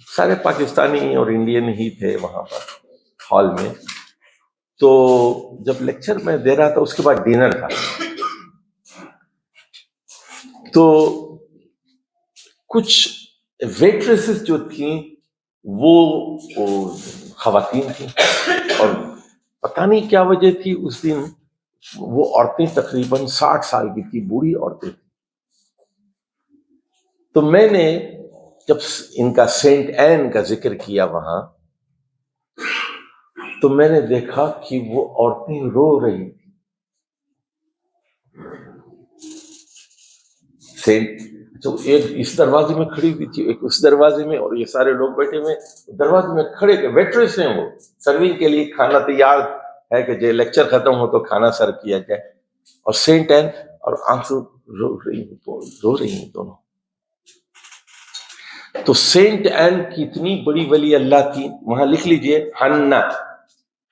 سارے پاکستانی اور انڈین ہی تھے وہاں پر ہال میں، تو جب لیکچر میں دے رہا تھا اس کے بعد ڈنر تھا، تو کچھ ویٹریسز جو تھیں وہ خواتین تھیں، اور پتہ نہیں کیا وجہ تھی اس دن وہ عورتیں تقریباً 60 سال کی تھی، بوڑھی عورتیں تھیں۔ تو میں نے جب ان کا سینٹ این کا ذکر کیا وہاں، تو میں نے دیکھا کہ وہ عورتیں رو رہی تھیں۔ اچھا، ایک اس دروازے میں کھڑی ہوئی تھی، ایک اس دروازے میں، اور یہ سارے لوگ بیٹھے ہوئے دروازے میں کھڑے، ویٹریس ہیں، وہ سرونگ کے لیے کھانا تیار ہے کہ جو لیکچر ختم ہو تو کھانا سرو کیا جائے، اور سینٹ این اور آنسو رو رہی ہیں دونوں۔ تو سینٹ این کی اتنی بڑی ولی اللہ تھی، وہاں لکھ لیجئے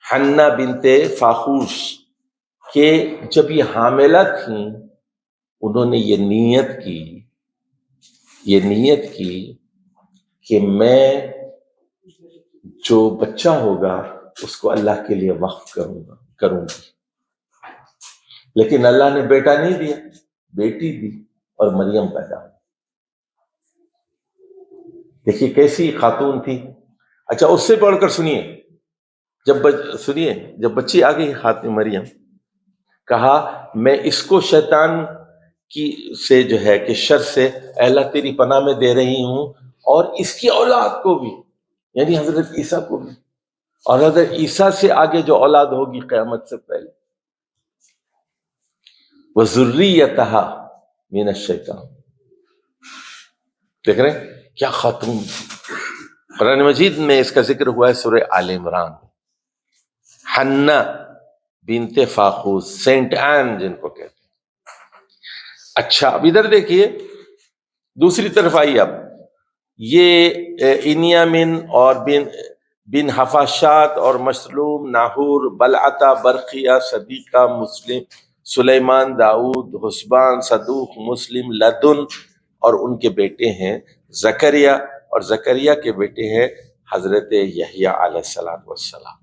حنہ بنت فاخوذ، کہ جب یہ حاملہ تھیں انہوں نے یہ نیت کی کہ میں جو بچہ ہوگا اس کو اللہ کے لیے وقف کروں گی، لیکن اللہ نے بیٹا نہیں دیا، بیٹی دی، اور مریم پیدا ہوئی۔ دیکھیے کیسی خاتون تھی۔ اچھا اس سے پڑھ کر سنیے، جب بچی آ گئی خاتون مریم، کہا میں اس کو شیطان کی سے جو ہے کہ شر سے اے اللہ تیری پناہ میں دے رہی ہوں، اور اس کی اولاد کو بھی، یعنی حضرت عیسیٰ کو بھی، اور حضرت عیسیٰ سے آگے جو اولاد ہوگی قیامت سے پہلے، وَذُرِّيَّتَهَا مِنَ الشَّيْطَانِ۔ دیکھ رہے ہیں کیا خاتون، قرآن مجید میں اس کا ذکر ہوا ہے سورہ آل عمران۔ حنہ بنت فاخوذ، سینٹ این جن کو کہتے ہیں۔ اچھا اب ادھر دیکھیے، دوسری طرف آئیے، اب یہ انیامن اور بن حفاشات اور مشلوم، ناہور، بلعتہ، برقیہ، صدیقہ، مسلم، سلیمان، داؤد، حسبان، صدوق، مسلم، لدن، اور ان کے بیٹے ہیں زکریا، اور زکریا کے بیٹے ہیں حضرت یحییٰ علیہ السلام۔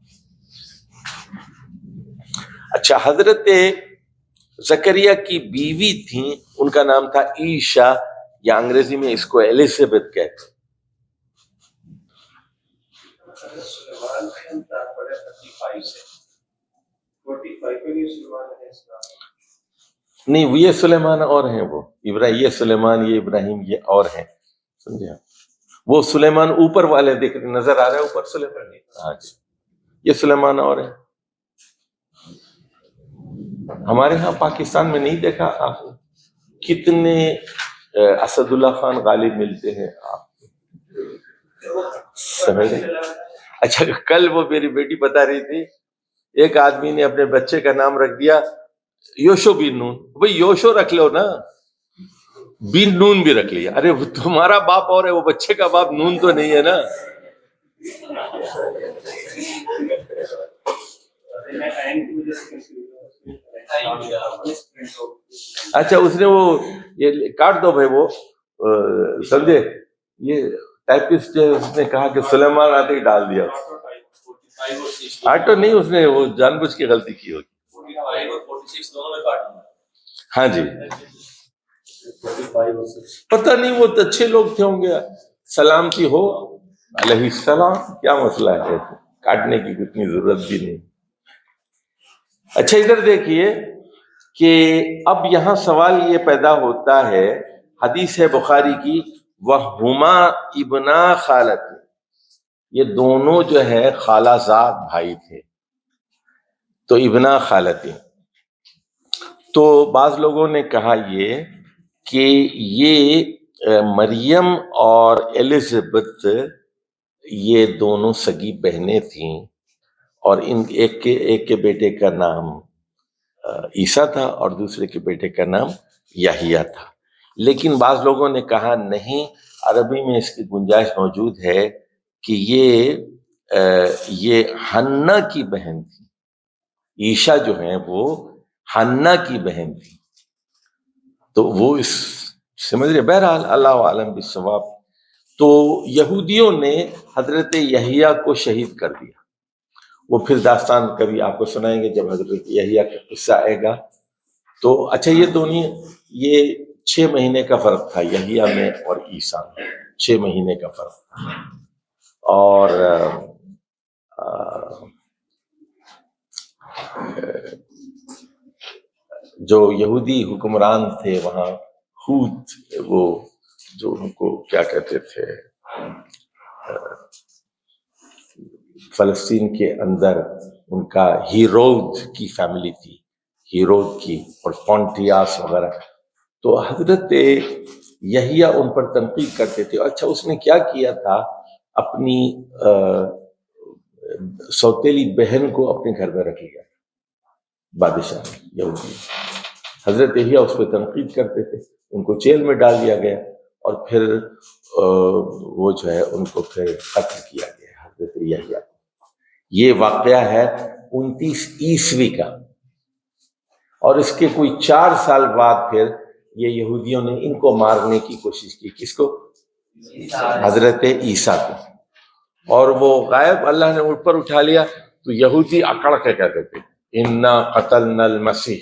اچھا حضرت زکریا کی بیوی تھیں، ان کا نام تھا عیشا، یا انگریزی میں اس کو ایلیزابتھ کہتے ہیں۔ نہیں یہ سلیمان اور ہیں، وہ یہ سلیمان، یہ ابراہیم، یہ اور ہیں، سمجھے؟ وہ سلیمان اوپر والے دیکھ نظر آ رہے ہیں، اوپر سلیمان، ہاں جی، یہ سلیمان اور ہیں۔ ہمارے ہاں پاکستان میں نہیں دیکھا آپ کتنے اسد اللہ خان غالب ملتے ہیں، آپ سمجھ رہے؟ اچھا کل وہ میری بیٹی بتا رہی تھی، ایک آدمی نے اپنے بچے کا نام رکھ دیا یوشو بن نون، بھئی یوشو رکھ لو نا، بن نون بھی رکھ لیا، ارے تمہارا باپ اور ہے، وہ بچے کا باپ نون تو نہیں ہے نا۔ اچھا اس نے وہ یہ کاٹ دو بھائی، وہ سمجھے، یہ ٹائپسٹ اس نے کہا کہ سلیمان آتے ہی ڈال دیا، آٹو نہیں، اس نے وہ جان بوجھ کے غلطی کی ہوگی۔ ہاں جی، پتہ نہیں وہ تو اچھے لوگ تھے ہوں گے، سلامتی ہو علیہ السلام، کیا مسئلہ ہے، کاٹنے کی کتنی ضرورت بھی نہیں۔ اچھا ادھر دیکھیے کہ اب یہاں سوال یہ پیدا ہوتا ہے، حدیث ہے بخاری کی، وَهُمَا ابنا خالت، یہ دونوں جو ہے خالہ زاد بھائی تھے، تو ابنا خالتی۔ تو بعض لوگوں نے کہا یہ کہ یہ مریم اور الزبتھ یہ دونوں سگی بہنیں تھیں، اور ان ایک کے بیٹے کا نام عیسیٰ تھا اور دوسرے کے بیٹے کا نام یحییٰ تھا۔ لیکن بعض لوگوں نے کہا نہیں، عربی میں اس کی گنجائش موجود ہے کہ یہ حنا کی بہن تھی، عیشا جو ہیں وہ حنا کی بہن تھی، تو وہ اس سمجھ رہے، بہرحال اللہ عالم بالصواب۔ تو یہودیوں نے حضرت یحییٰ کو شہید کر دیا، وہ پھر داستان کبھی آپ کو سنائیں گے جب حضرت یحییٰ کا قصہ آئے گا۔ تو اچھا یہ دونوں، یہ 6 مہینے کا فرق تھا یحییٰ میں اور عیسیٰ میں، 6 مہینے کا فرق تھا۔ اور جو یہودی حکمران تھے وہاں، ہوت، وہ جو ان کو کیا کہتے تھے، فلسطین کے اندر ان کا ہیرود کی فیملی تھی، ہیرود کی، اور پونٹیاس وغیرہ۔ تو حضرت یحییٰ ان پر تنقید کرتے تھے۔ اچھا اس نے کیا کیا تھا، اپنی سوتیلی بہن کو اپنے گھر میں رکھ لیا، بادشاہ یہودی۔ حضرت یحییٰ اس پہ تنقید کرتے تھے، ان کو جیل میں ڈال دیا گیا، اور پھر وہ جو ہے ان کو پھر قتل کیا گیا حضرت یحییٰ۔ یہ واقعہ ہے 29 عیسوی کا، اور اس کے کوئی 4 سال بعد پھر یہ یہودیوں نے ان کو مارنے کی کوشش کی۔ کس کو؟ حضرت عیسیٰ کو۔ اور وہ غائب اللہ نے اوپر اٹھا لیا، تو یہودی اکڑ کے کہتے تھے انا قتلنا المسیح،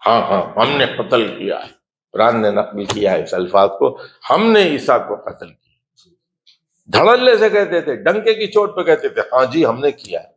ہاں ہم نے قتل کیا ہے، قرآن نے نقل کیا ہے اس الفاظ کو، ہم نے عیسیٰ کو قتل کیا۔ دھڑلے سے کہتے تھے، ڈنکے کی چوٹ پہ کہتے تھے ہاں جی ہم نے کیا ہے۔